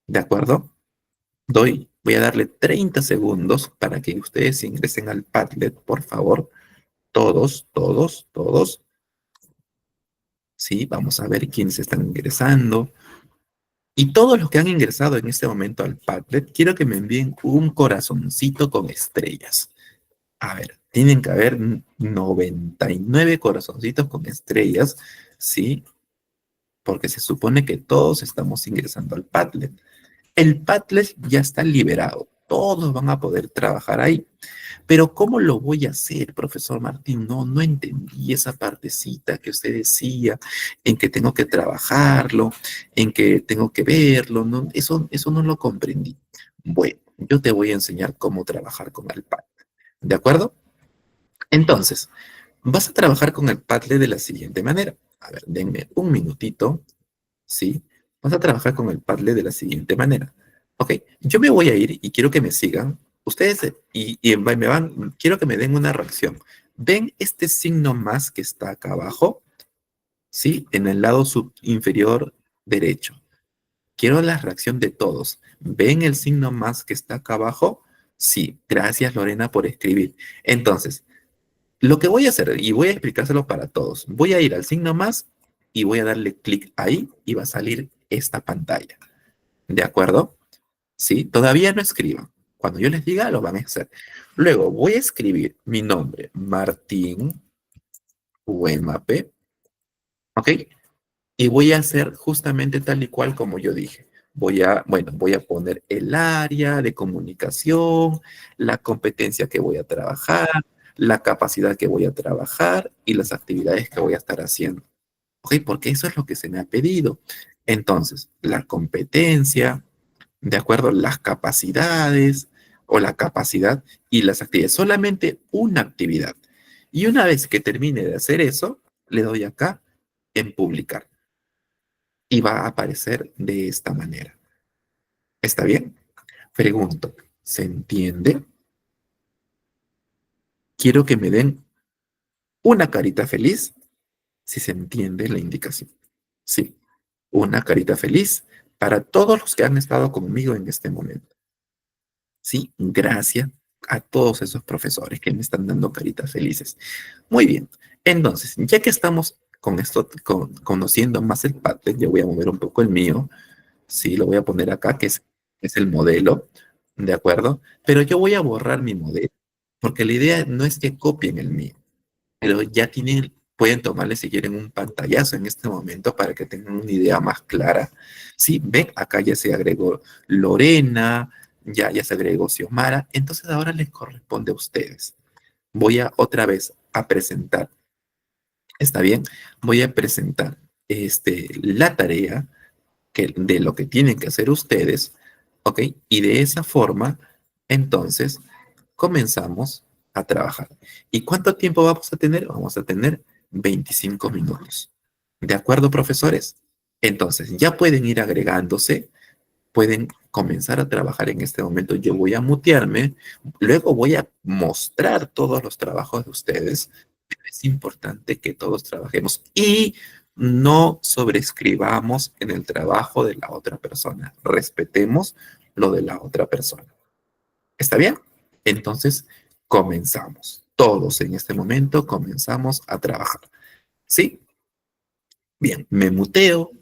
¿De acuerdo? Voy a darle 30 segundos para que ustedes ingresen al Padlet, por favor. Todos, todos, todos. Sí, vamos a ver quiénes están ingresando. Y todos los que han ingresado en este momento al Padlet, quiero que me envíen un corazoncito con estrellas. A ver, tienen que haber 99 corazoncitos con estrellas, ¿sí? Porque se supone que todos estamos ingresando al Padlet. El Padlet ya está liberado. Todos van a poder trabajar ahí. Pero ¿cómo lo voy a hacer, profesor Martín? No, no entendí esa partecita que usted decía, en que tengo que trabajarlo, en que tengo que verlo. No, eso no lo comprendí. Bueno, yo te voy a enseñar cómo trabajar con el Padlet. ¿De acuerdo? Entonces, vas a trabajar con el Padlet de la siguiente manera. A ver, denme un minutito. ¿Sí? Vas a trabajar con el Padlet de la siguiente manera. Ok, yo me voy a ir y quiero que me sigan. Ustedes quiero que me den una reacción. ¿Ven este signo más que está acá abajo? ¿Sí? En el lado inferior derecho. Quiero la reacción de todos. ¿Ven el signo más que está acá abajo? Sí, gracias Lorena por escribir. Entonces, lo que voy a hacer, y voy a explicárselo para todos, voy a ir al signo más y voy a darle clic ahí y va a salir esta pantalla. ¿De acuerdo? Sí, todavía no escriban. Cuando yo les diga, lo van a hacer. Luego voy a escribir mi nombre, Martín Huemape, ¿ok? Y voy a hacer justamente tal y cual como yo dije. Voy a poner el área de comunicación, la competencia que voy a trabajar, la capacidad que voy a trabajar y las actividades que voy a estar haciendo. ¿Ok? Porque eso es lo que se me ha pedido. Entonces, la competencia, de acuerdo, las capacidades o la capacidad y las actividades. Solamente una actividad. Y una vez que termine de hacer eso, le doy acá en publicar y va a aparecer de esta manera. ¿Está bien? Pregunto. ¿Se entiende? Quiero que me den una carita feliz si se entiende la indicación. Sí, una carita feliz para todos los que han estado conmigo en este momento. Sí, gracias a todos esos profesores que me están dando caritas felices. Muy bien, entonces, ya que estamos con esto, conociendo más el Padlet, yo voy a mover un poco el mío. Sí, lo voy a poner acá, es el modelo, ¿de acuerdo? Pero yo voy a borrar mi modelo, porque la idea no es que copien el mío, pero ya pueden tomarle si quieren un pantallazo en este momento para que tengan una idea más clara. Sí, ven, acá ya se agregó Lorena, ya se agregó Xiomara, entonces ahora les corresponde a ustedes. Voy a otra vez a presentar, ¿está bien? Voy a presentar la tarea de lo que tienen que hacer ustedes, ¿ok? Y de esa forma, entonces, comenzamos a trabajar. ¿Y cuánto tiempo vamos a tener? Vamos a tener 25 minutos. ¿De acuerdo, profesores? Entonces, ya pueden ir agregándose, pueden comenzar a trabajar en este momento. Yo voy a mutearme, luego voy a mostrar todos los trabajos de ustedes. Es importante que todos trabajemos y no sobreescribamos en el trabajo de la otra persona. Respetemos lo de la otra persona. ¿Está bien? Entonces, comenzamos. Todos en este momento comenzamos a trabajar. ¿Sí? Bien, me muteo,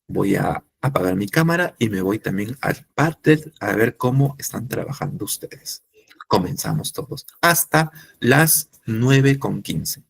voy a apagar mi cámara y me voy también al Padlet a ver cómo están trabajando ustedes. Comenzamos todos hasta las 9:15.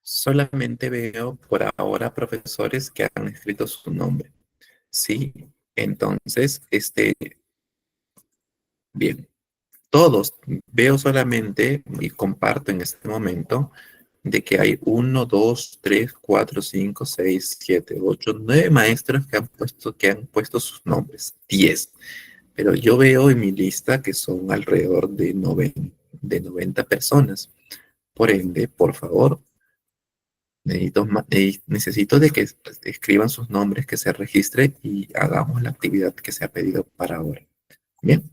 Solamente veo por ahora profesores que han escrito su nombre. Sí, entonces, bien, todos veo solamente y comparto en este momento de que hay uno, dos, tres, cuatro, cinco, seis, siete, ocho, nueve maestros que han puesto sus nombres, 10. Pero yo veo en mi lista que son alrededor de 90 personas. Por ende, por favor, necesito de que escriban sus nombres, que se registren y hagamos la actividad que se ha pedido para ahora. Bien,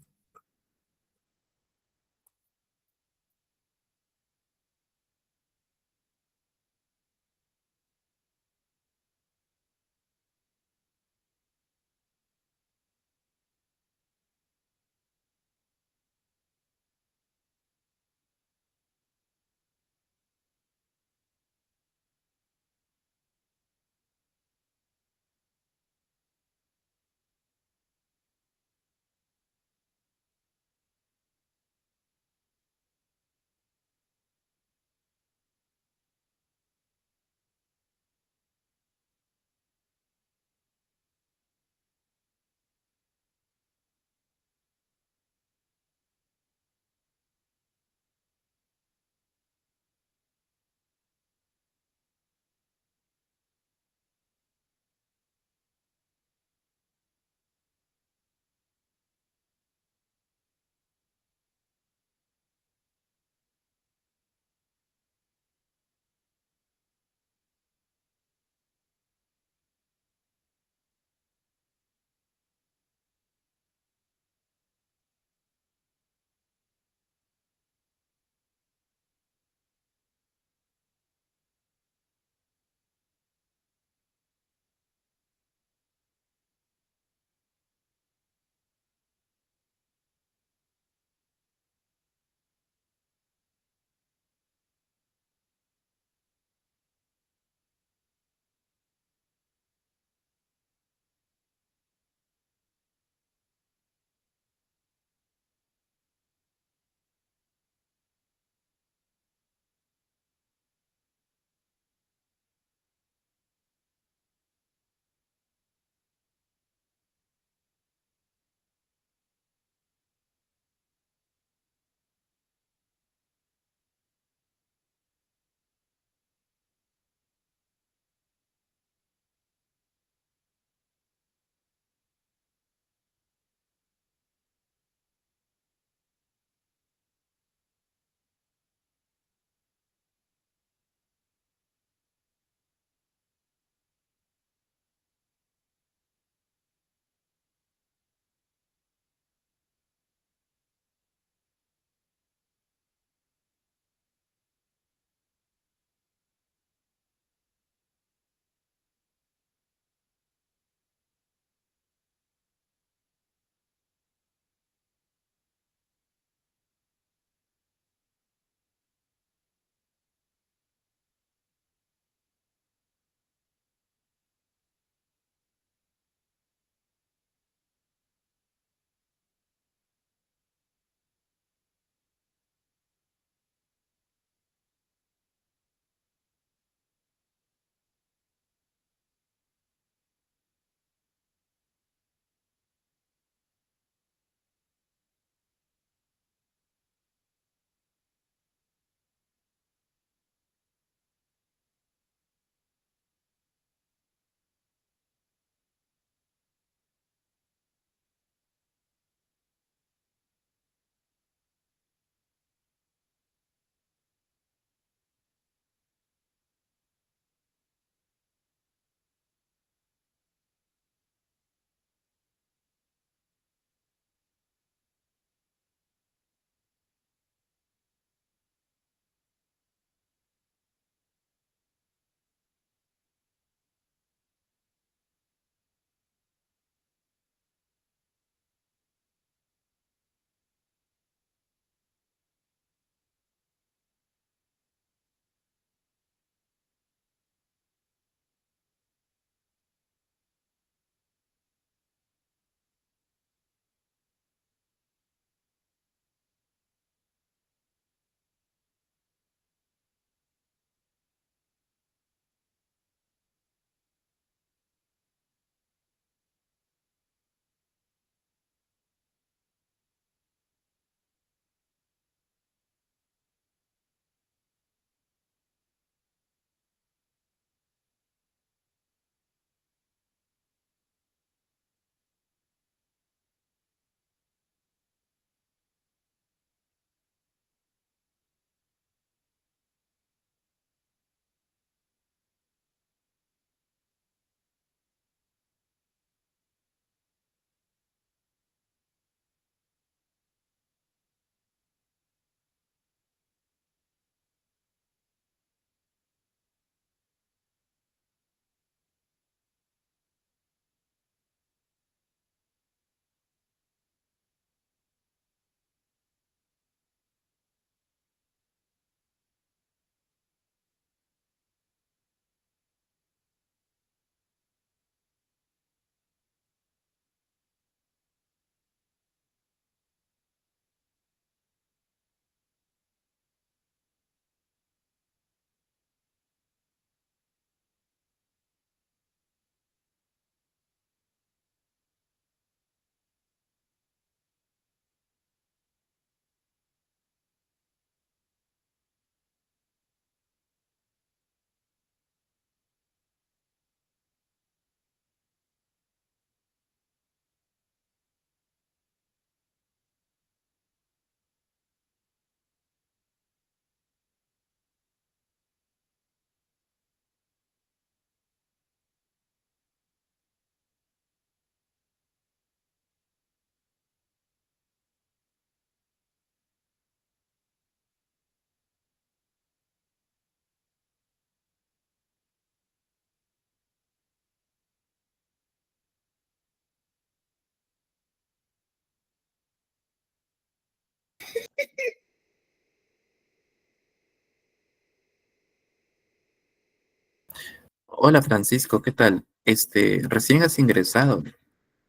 Hola Francisco, ¿qué tal? Recién has ingresado,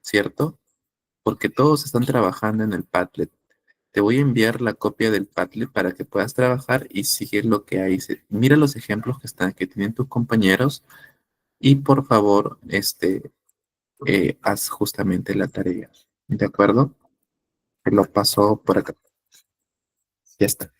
¿cierto? Porque todos están trabajando en el Padlet. Te voy a enviar la copia del Padlet para que puedas trabajar y seguir lo que hay. Mira los ejemplos que tienen tus compañeros y por favor, haz justamente la tarea. ¿De acuerdo? Te lo paso por acá. Ya está.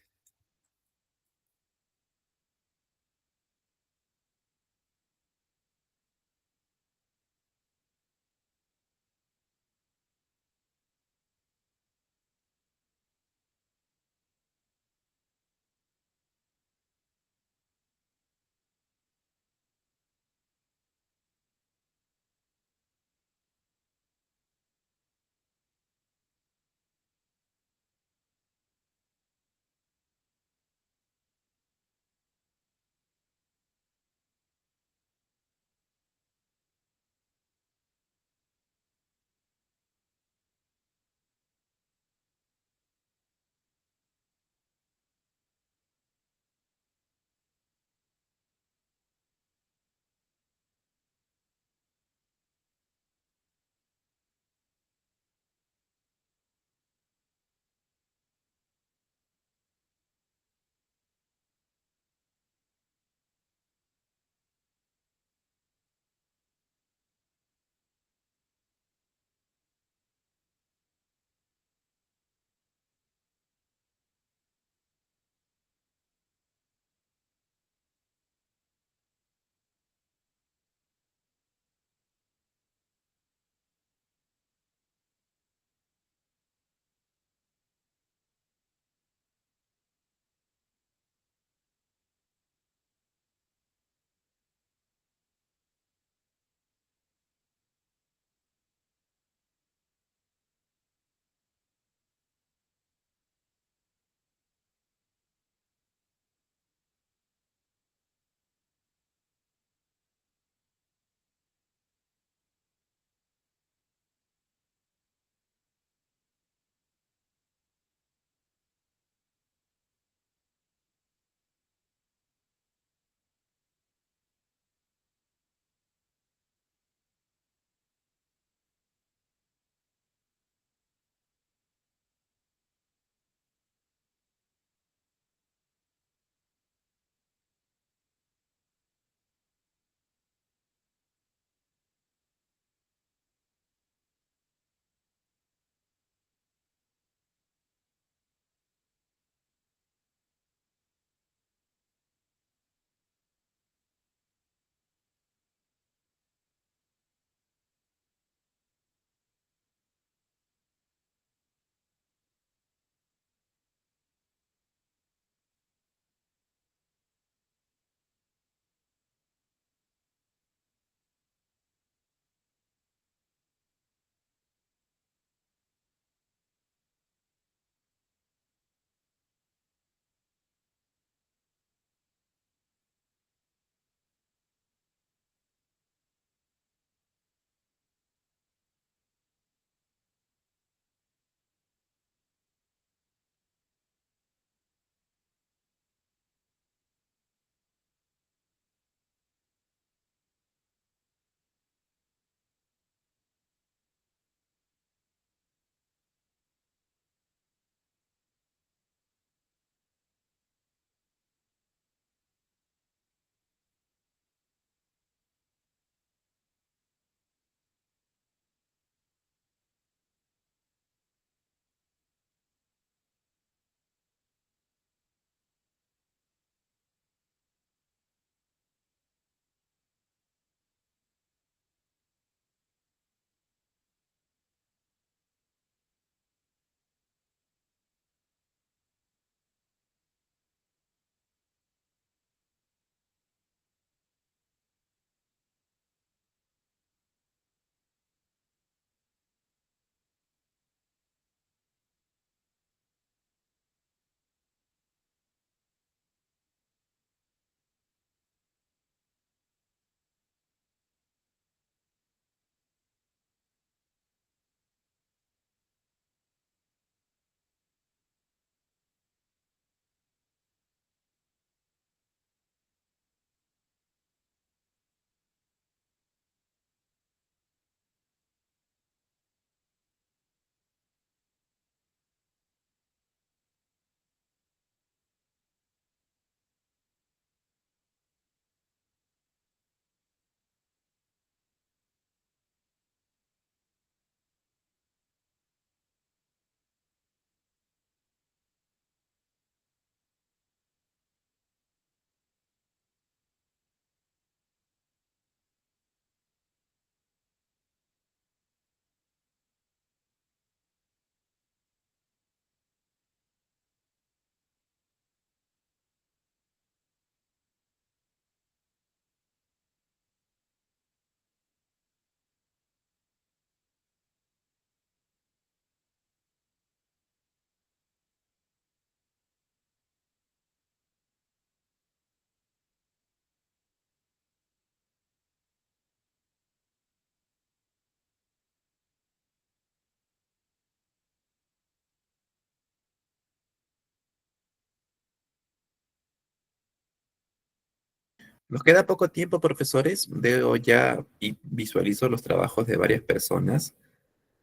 Nos queda poco tiempo, profesores. Veo ya y visualizo los trabajos de varias personas.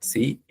Sí,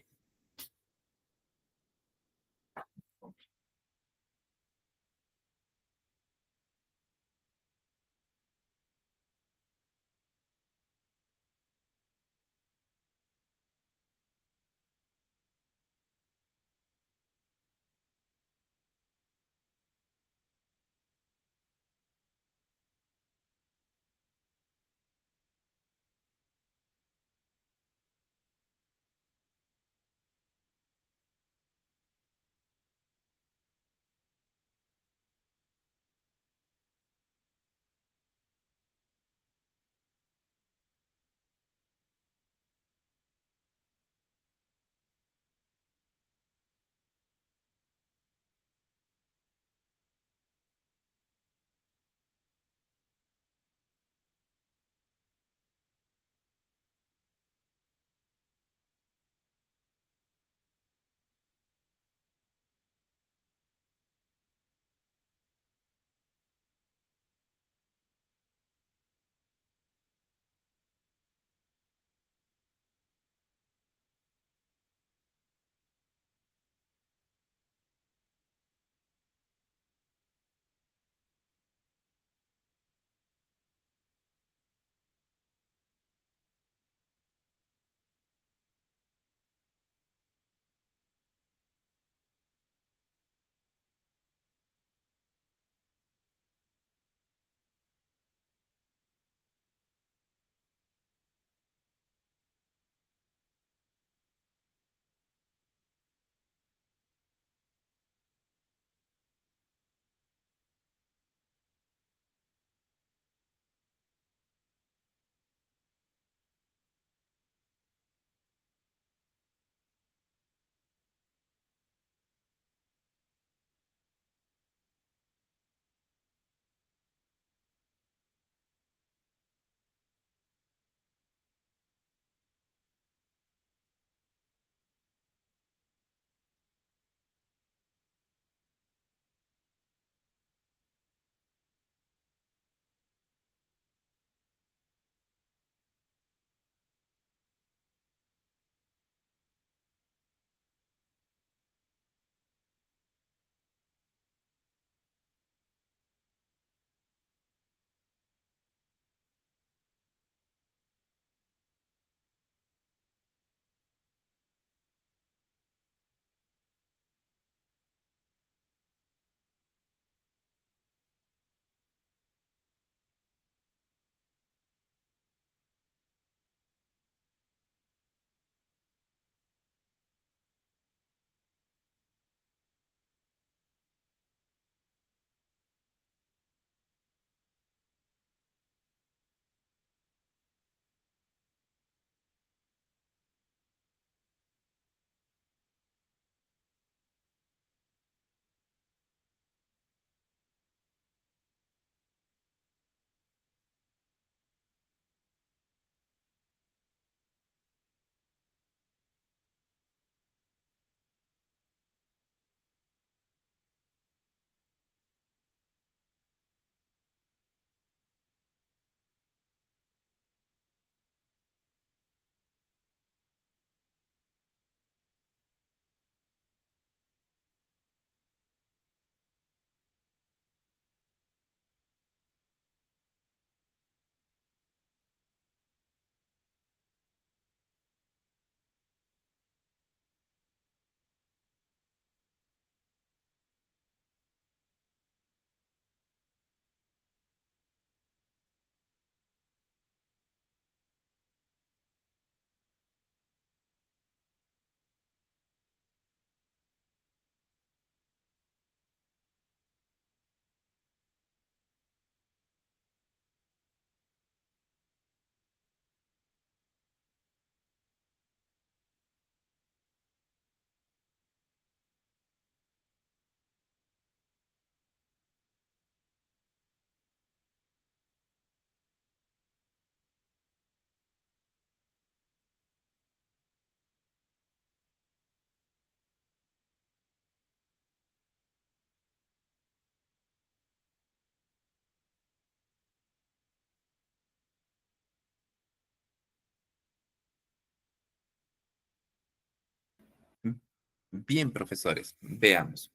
Bien, profesores, veamos.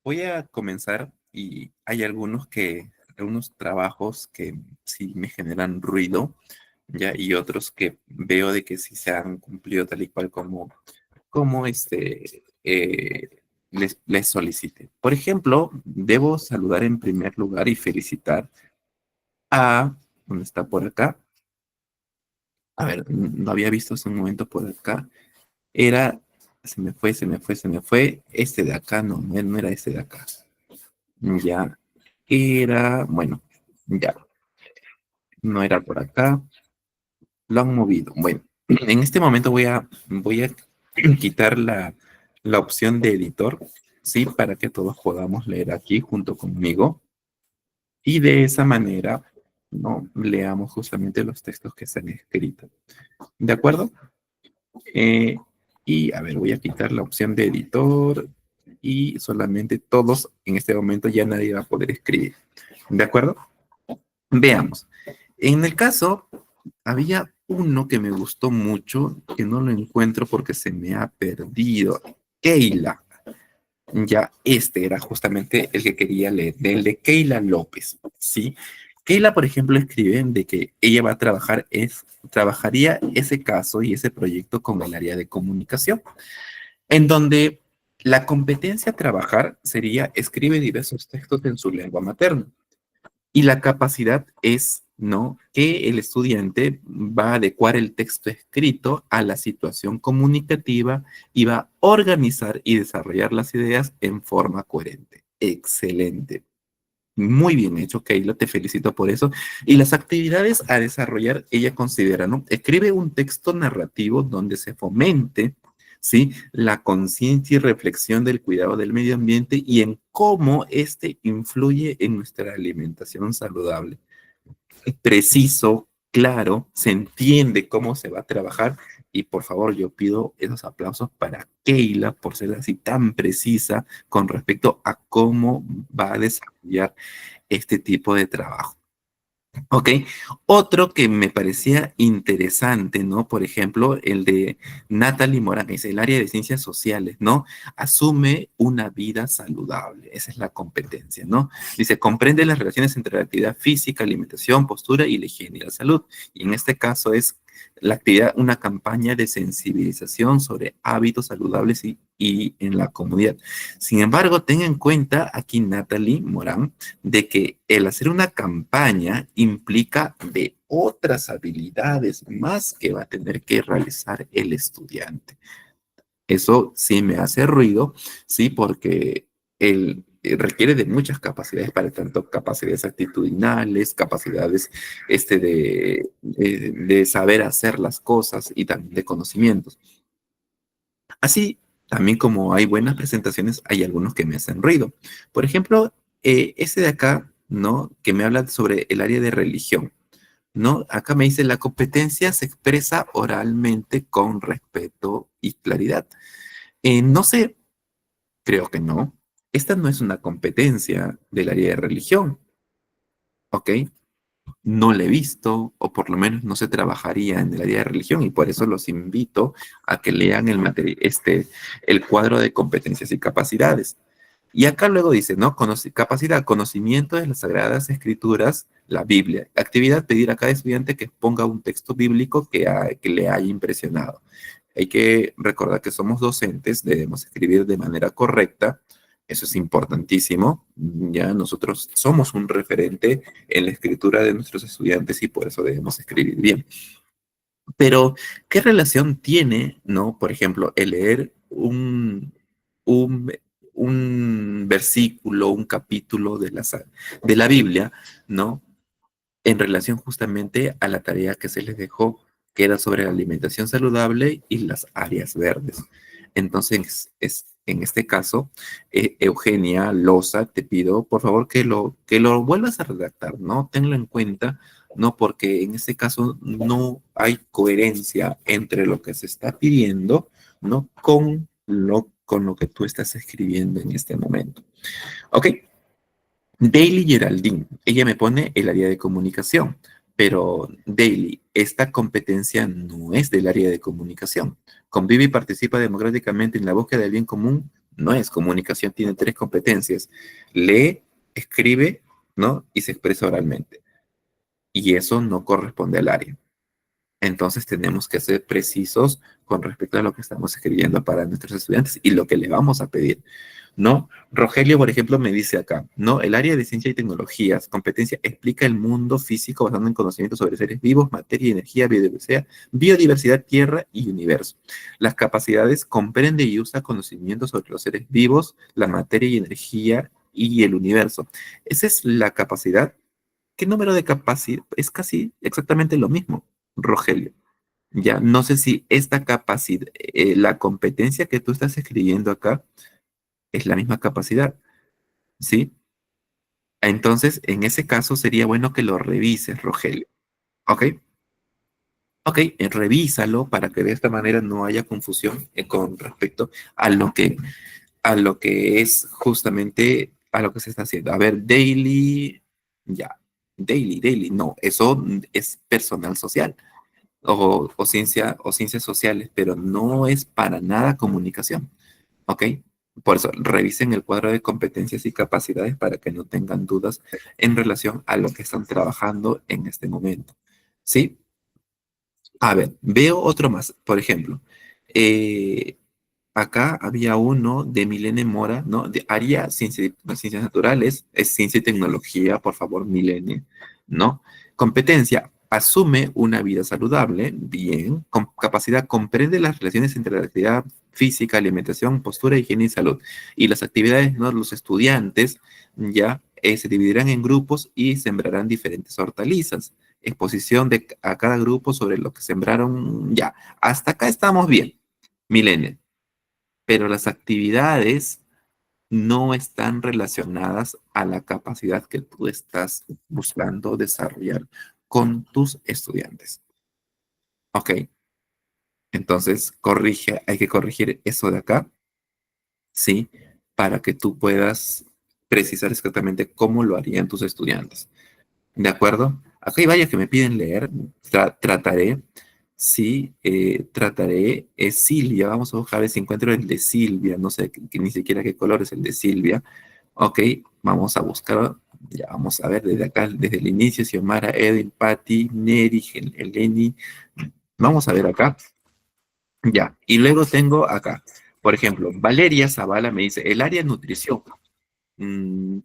Voy a comenzar y hay algunos trabajos que sí me generan ruido, ya, y otros que veo de que sí se han cumplido tal y cual como les solicite. Por ejemplo, debo saludar en primer lugar y felicitar a, ¿dónde está por acá? A ver, no había visto hace un momento por acá. Era, se me fue. Este de acá, no era este de acá. Ya, bueno, ya, no era por acá. Lo han movido. Bueno, en este momento voy a quitar la opción de editor, ¿sí? Para que todos podamos leer aquí junto conmigo. Y de esa manera, ¿no? Leamos justamente los textos que se han escrito. ¿De acuerdo? Eh, y a ver, voy a quitar la opción de editor y solamente todos, en este momento ya nadie va a poder escribir. ¿De acuerdo? Veamos. En el caso, había uno que me gustó mucho, que no lo encuentro porque se me ha perdido. Keila. Ya, este era justamente el que quería leer, el de Keila López, ¿sí? Keila, por ejemplo, escribe de que ella va a trabajaría ese caso y ese proyecto con el área de comunicación, en donde la competencia a trabajar sería escribe diversos textos en su lengua materna. Y la capacidad es, ¿no? Que el estudiante va a adecuar el texto escrito a la situación comunicativa y va a organizar y desarrollar las ideas en forma coherente. Excelente. Muy bien hecho, Keila, te felicito por eso. Y las actividades a desarrollar, ella considera, ¿no? Escribe un texto narrativo donde se fomente, ¿sí? La conciencia y reflexión del cuidado del medio ambiente y en cómo este influye en nuestra alimentación saludable. Preciso, claro, se entiende cómo se va a trabajar y por favor yo pido esos aplausos para Keila por ser así tan precisa con respecto a cómo va a desarrollar este tipo de trabajo. Ok, otro que me parecía interesante, ¿no? Por ejemplo, el de Natalie Morán, es el área de ciencias sociales, ¿no? Asume una vida saludable, esa es la competencia, ¿no? Dice, comprende las relaciones entre la actividad física, alimentación, postura y la higiene y la salud. Y en este caso es la actividad, una campaña de sensibilización sobre hábitos saludables y en la comunidad. Sin embargo, ten en cuenta aquí Natalie Morán de que el hacer una campaña implica de otras habilidades más que va a tener que realizar el estudiante. Eso sí me hace ruido, sí, porque requiere de muchas capacidades para tanto capacidades actitudinales, capacidades de saber hacer las cosas y también de conocimientos. Así, también como hay buenas presentaciones, hay algunos que me hacen ruido. Por ejemplo, ese de acá, ¿no? Que me habla sobre el área de religión, ¿no? Acá me dice, la competencia se expresa oralmente con respeto y claridad. No sé, creo que no. Esta no es una competencia del área de religión, ¿ok? No la he visto, o por lo menos no se trabajaría en el área de religión, y por eso los invito a que lean el cuadro de competencias y capacidades. Y acá luego dice, ¿no? Capacidad, conocimiento de las Sagradas Escrituras, la Biblia. Actividad, pedir a cada estudiante que ponga un texto bíblico que le haya impresionado. Hay que recordar que somos docentes, debemos escribir de manera correcta. Eso es importantísimo. Ya nosotros somos un referente en la escritura de nuestros estudiantes y por eso debemos escribir bien. Pero, ¿qué relación tiene, no? Por ejemplo, el leer un, un versículo, un capítulo de la Biblia, ¿no? En relación justamente a la tarea que se les dejó, que era sobre la alimentación saludable y las áreas verdes. Entonces, en este caso, Eugenia Loza, te pido por favor que lo vuelvas a redactar, ¿no? Tenlo en cuenta, ¿no? Porque en este caso no hay coherencia entre lo que se está pidiendo, ¿no? Con lo que tú estás escribiendo en este momento. ¿Ok? Daily Geraldine, ella me pone el área de comunicación. Pero, Daily, esta competencia no es del área de comunicación. Convive y participa democráticamente en la búsqueda del bien común. No es comunicación, tiene tres competencias. Lee, escribe, ¿no? Y se expresa oralmente. Y eso no corresponde al área. Entonces tenemos que ser precisos con respecto a lo que estamos escribiendo para nuestros estudiantes y lo que le vamos a pedir, ¿no? Rogelio, por ejemplo, me dice acá, ¿no? El área de ciencia y tecnologías, competencia, explica el mundo físico basado en conocimientos sobre seres vivos, materia y energía, biodiversidad, tierra y universo. Las capacidades comprende y usa conocimientos sobre los seres vivos, la materia y energía y el universo. Esa es la capacidad. ¿Qué número de capacidad? Es casi exactamente lo mismo, Rogelio. Ya, no sé si esta capacidad, la competencia que tú estás escribiendo acá es la misma capacidad, ¿sí? Entonces, en ese caso sería bueno que lo revises, Rogelio. ¿Ok? Ok, revísalo para que de esta manera no haya confusión con respecto a lo que es justamente a lo que se está haciendo. A ver, daily, ya, daily, no, eso es personal social. O ciencias sociales, pero no es para nada comunicación, ¿ok? Por eso, revisen el cuadro de competencias y capacidades para que no tengan dudas en relación a lo que están trabajando en este momento, ¿sí? A ver, veo otro más, por ejemplo, eh, acá había uno de Milene Mora, ¿no? De área ciencias naturales, es ciencia y tecnología, por favor, Milene, ¿no? Competencia, asume una vida saludable, bien. Capacidad, comprende las relaciones entre la actividad física, alimentación, postura, higiene y salud. Y las actividades, ¿no? Los estudiantes ya se dividirán en grupos y sembrarán diferentes hortalizas. Exposición a cada grupo sobre lo que sembraron, ya. Hasta acá estamos bien, Milene, pero las actividades no están relacionadas a la capacidad que tú estás buscando desarrollar con tus estudiantes. ¿Ok? Entonces, corrige, hay que corregir eso de acá, ¿sí? Para que tú puedas precisar exactamente cómo lo harían tus estudiantes. ¿De acuerdo? Acá hay varias que me piden leer. Trataré. Sí, trataré. Es Silvia. Vamos a buscar a ver si encuentro el de Silvia. No sé ni siquiera qué color es el de Silvia. Ok, vamos a buscar. Ya vamos a ver desde acá, desde el inicio. Xiomara, Edwin, Patti, Neri, Eleni. Vamos a ver acá. Ya. Y luego tengo acá. Por ejemplo, Valeria Zavala me dice: el área de nutrición. Mm,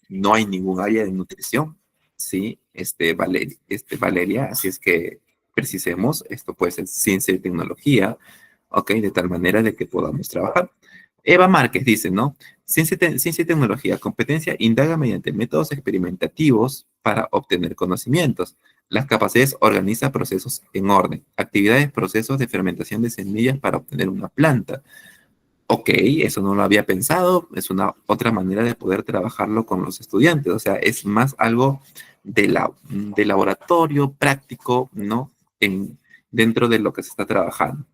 no hay ningún área de nutrición, ¿sí? Valeria, así es que precisemos, esto puede ser ciencia y tecnología, ¿ok? De tal manera de que podamos trabajar. Eva Márquez dice, ¿no? Ciencia y tecnología, competencia, indaga mediante métodos experimentativos para obtener conocimientos. Las capacidades, organiza procesos en orden. Actividades, procesos de fermentación de semillas para obtener una planta. Ok, eso no lo había pensado, es una otra manera de poder trabajarlo con los estudiantes, o sea, es más algo de laboratorio práctico, ¿no? Dentro de lo que se está trabajando.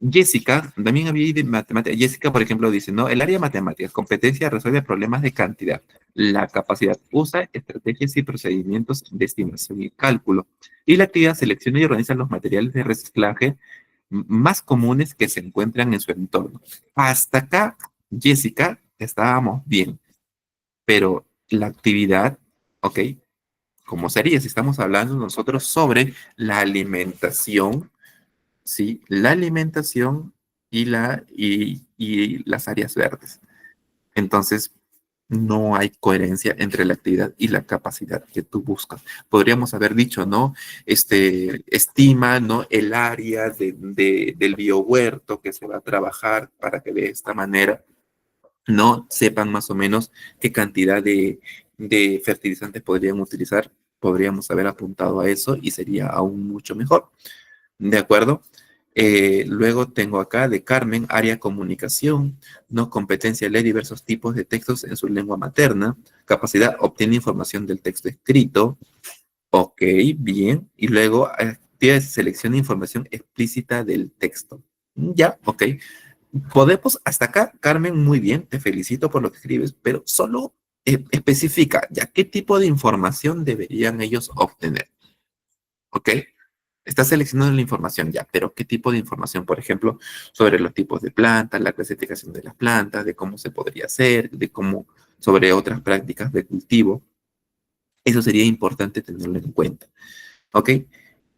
Jessica, también había ahí de matemáticas. Jessica, por ejemplo, dice, ¿no? El área de matemáticas, competencia resuelve problemas de cantidad. La capacidad usa estrategias y procedimientos de estimación y cálculo. Y la actividad selecciona y organiza los materiales de reciclaje más comunes que se encuentran en su entorno. Hasta acá, Jessica, estábamos bien, pero la actividad, ¿ok? ¿Cómo sería si estamos hablando nosotros sobre la alimentación, ¿sí? La alimentación y las áreas verdes. Entonces, no hay coherencia entre la actividad y la capacidad que tú buscas. Podríamos haber dicho, ¿no? Estima, ¿no? El área del biohuerto que se va a trabajar para que de esta manera, ¿no? Sepan más o menos qué cantidad de fertilizantes podrían utilizar. Podríamos haber apuntado a eso y sería aún mucho mejor. ¿De acuerdo? Luego tengo acá de Carmen, área comunicación, ¿no? Competencia, leer diversos tipos de textos en su lengua materna. Capacidad, obtiene información del texto escrito. Ok, bien. Y luego, actividad de selección de información explícita del texto. Ya, ok. Podemos, hasta acá, Carmen, muy bien, te felicito por lo que escribes, pero solo especifica ya qué tipo de información deberían ellos obtener, ¿ok? Está seleccionando la información ya, pero ¿qué tipo de información? Por ejemplo, sobre los tipos de plantas, la clasificación de las plantas, de cómo se podría hacer, de cómo, sobre otras prácticas de cultivo. Eso sería importante tenerlo en cuenta, ¿ok?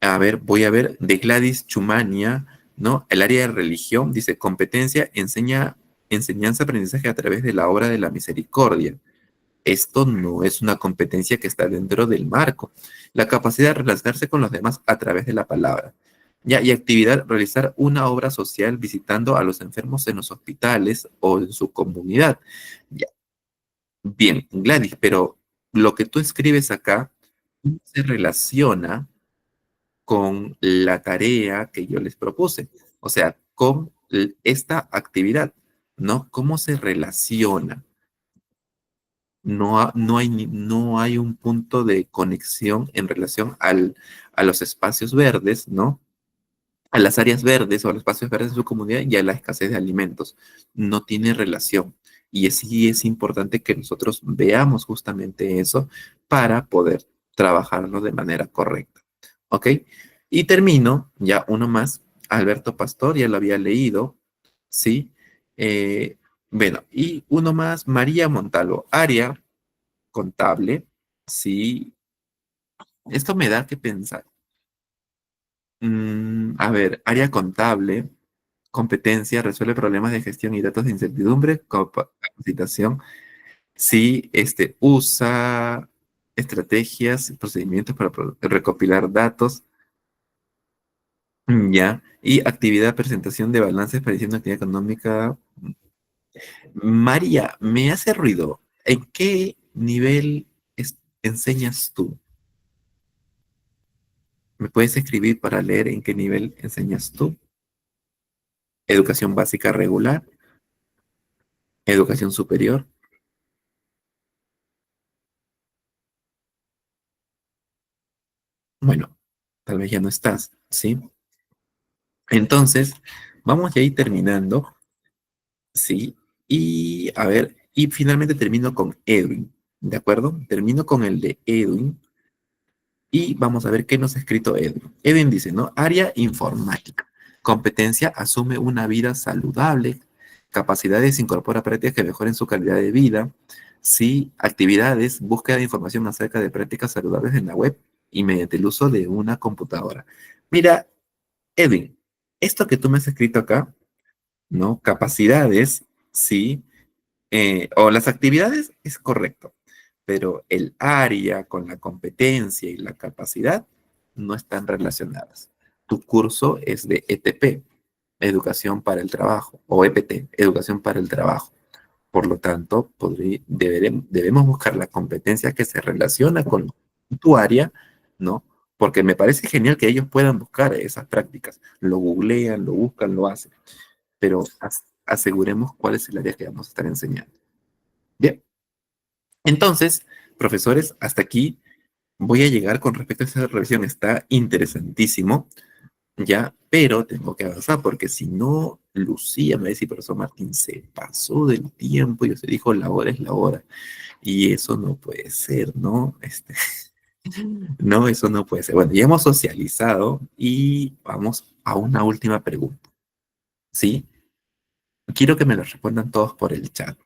A ver, voy a ver, de Gladys Chumania, ¿no? El área de religión dice competencia, enseñanza, aprendizaje a través de la obra de la misericordia. Esto no es una competencia que está dentro del marco. La capacidad de relacionarse con los demás a través de la palabra. Ya, y actividad, realizar una obra social visitando a los enfermos en los hospitales o en su comunidad. Ya, bien, Gladys, pero lo que tú escribes acá se relaciona con la tarea que yo les propuse, o sea, con esta actividad, ¿no? ¿Cómo se relaciona? No hay un punto de conexión en relación a los espacios verdes, ¿no? A las áreas verdes o a los espacios verdes de su comunidad y a la escasez de alimentos. No tiene relación. Y sí es importante que nosotros veamos justamente eso para poder trabajarlo de manera correcta. ¿Ok? Y termino, ya uno más, Alberto Pastor, ya lo había leído, ¿sí? Eh, bueno, y uno más, María Montalvo, área contable, sí. Esto me da que pensar. A ver, área contable, competencia, resuelve problemas de gestión y datos de incertidumbre, capacitación. Sí, usa estrategias, procedimientos para recopilar datos, ya. Y actividad, presentación de balances, prediciendo actividad económica. María, me hace ruido. ¿En qué nivel enseñas tú? ¿Me puedes escribir para leer en qué nivel enseñas tú? Educación básica regular, educación superior. Bueno, tal vez ya no estás, ¿sí? Entonces, vamos ya a ir terminando, ¿sí? Y a ver, y finalmente termino con Edwin, ¿de acuerdo? Termino con el de Edwin y vamos a ver qué nos ha escrito Edwin. Edwin dice, ¿no? Área informática. Competencia, asume una vida saludable. Capacidades, incorpora prácticas que mejoren su calidad de vida. Sí, actividades, búsqueda de información acerca de prácticas saludables en la web y mediante el uso de una computadora. Mira, Edwin, esto que tú me has escrito acá, ¿no? Capacidades, sí, o las actividades es correcto, pero el área con la competencia y la capacidad no están relacionadas. Tu curso es de ETP, Educación para el Trabajo, o EPT, Educación para el Trabajo. Por lo tanto, debemos buscar la competencia que se relaciona con tu área, ¿no? Porque me parece genial que ellos puedan buscar esas prácticas. Lo googlean, lo buscan, lo hacen, pero aseguremos cuál es el área que vamos a estar enseñando. Bien, entonces, profesores, hasta aquí voy a llegar con respecto a esa revisión. Está interesantísimo, ya, pero tengo que avanzar porque si no, Lucía me va a decir, profesor Martín, se pasó del tiempo y se dijo la hora es la hora. Y eso no puede ser, ¿no? No, eso no puede ser. Bueno, ya hemos socializado y vamos a una última pregunta, ¿sí? Quiero que me la respondan todos por el chat.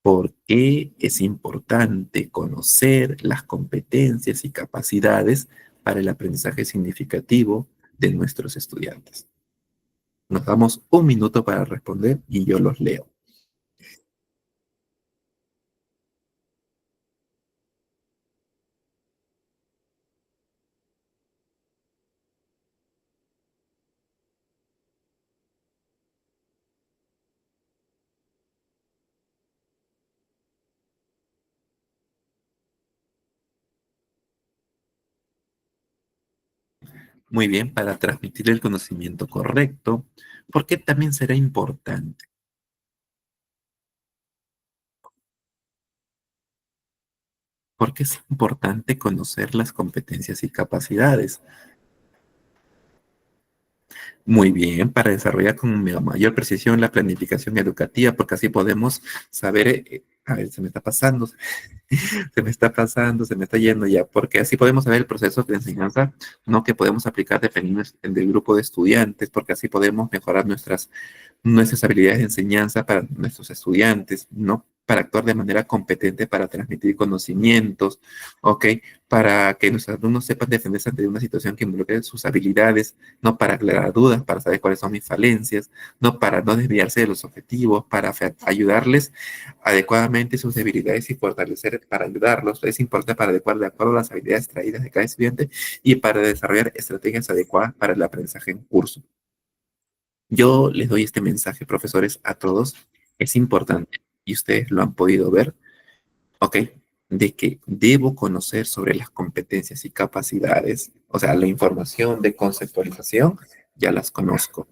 ¿Por qué es importante conocer las competencias y capacidades para el aprendizaje significativo de nuestros estudiantes? Nos damos un minuto para responder y yo los leo. Muy bien, para transmitir el conocimiento correcto, ¿por qué también será importante? Porque es importante conocer las competencias y capacidades. Muy bien, para desarrollar con mayor precisión la planificación educativa, porque así podemos saber A ver, se me está pasando, se me está pasando, se me está yendo ya, porque así podemos saber el proceso de enseñanza, ¿no? Que podemos aplicar dependiendo del grupo de estudiantes, porque así podemos mejorar nuestras habilidades de enseñanza para nuestros estudiantes, ¿no? Para actuar de manera competente, para transmitir conocimientos, ¿ok? Para que nuestros alumnos sepan defenderse ante una situación que involucre sus habilidades, no para aclarar dudas, para saber cuáles son mis falencias, no para no desviarse de los objetivos, para ayudarles adecuadamente sus debilidades y fortalecer para ayudarlos. Es importante para adecuar de acuerdo a las habilidades traídas de cada estudiante y para desarrollar estrategias adecuadas para el aprendizaje en curso. Yo les doy este mensaje, profesores, a todos. Es importante, y ustedes lo han podido ver, ¿ok? De que debo conocer sobre las competencias y capacidades, o sea, la información de conceptualización, ya las conozco.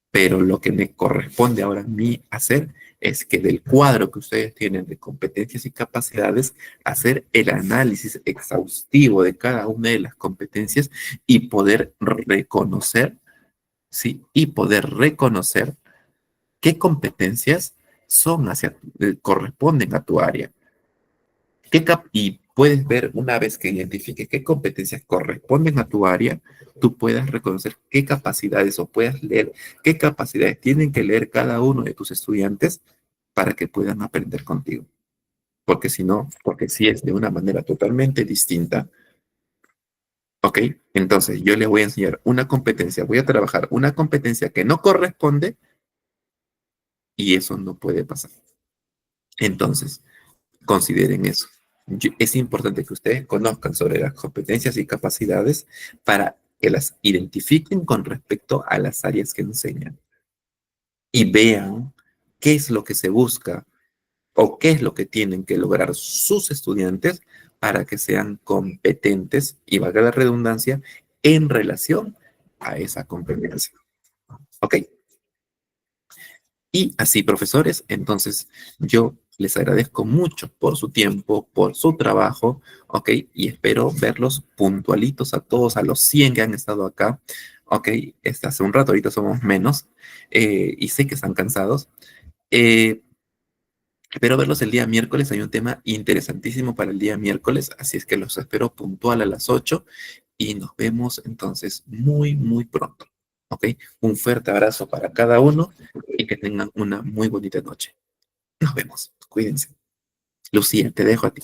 Pero lo que me corresponde ahora a mí hacer es que del cuadro que ustedes tienen de competencias y capacidades, hacer el análisis exhaustivo de cada una de las competencias y poder reconocer, ¿sí? Y poder reconocer qué competencias corresponden a tu área. Y puedes ver una vez que identifiques qué competencias corresponden a tu área, tú puedas reconocer qué capacidades o puedas leer qué capacidades tienen que leer cada uno de tus estudiantes para que puedan aprender contigo. Porque si no, porque si es de una manera totalmente distinta, ¿ok? Entonces yo les voy a enseñar una competencia, voy a trabajar una competencia que no corresponde y eso no puede pasar. Entonces, consideren eso. Es importante que ustedes conozcan sobre las competencias y capacidades para que las identifiquen con respecto a las áreas que enseñan y vean qué es lo que se busca o qué es lo que tienen que lograr sus estudiantes para que sean competentes, y valga la redundancia, en relación a esa competencia. ¿Ok? Y así, profesores, entonces yo les agradezco mucho por su tiempo, por su trabajo, ¿ok? Y espero verlos puntualitos a todos, a los 100 que han estado acá, ¿ok? Hace un rato, ahorita somos menos, y sé que están cansados. Eh, Espero verlos el día miércoles, hay un tema interesantísimo para el día miércoles, así es que los espero puntual a las 8 y nos vemos entonces muy, muy pronto, ¿ok? Un fuerte abrazo para cada uno y que tengan una muy bonita noche. Nos vemos. Cuídense. Lucía, te dejo a ti.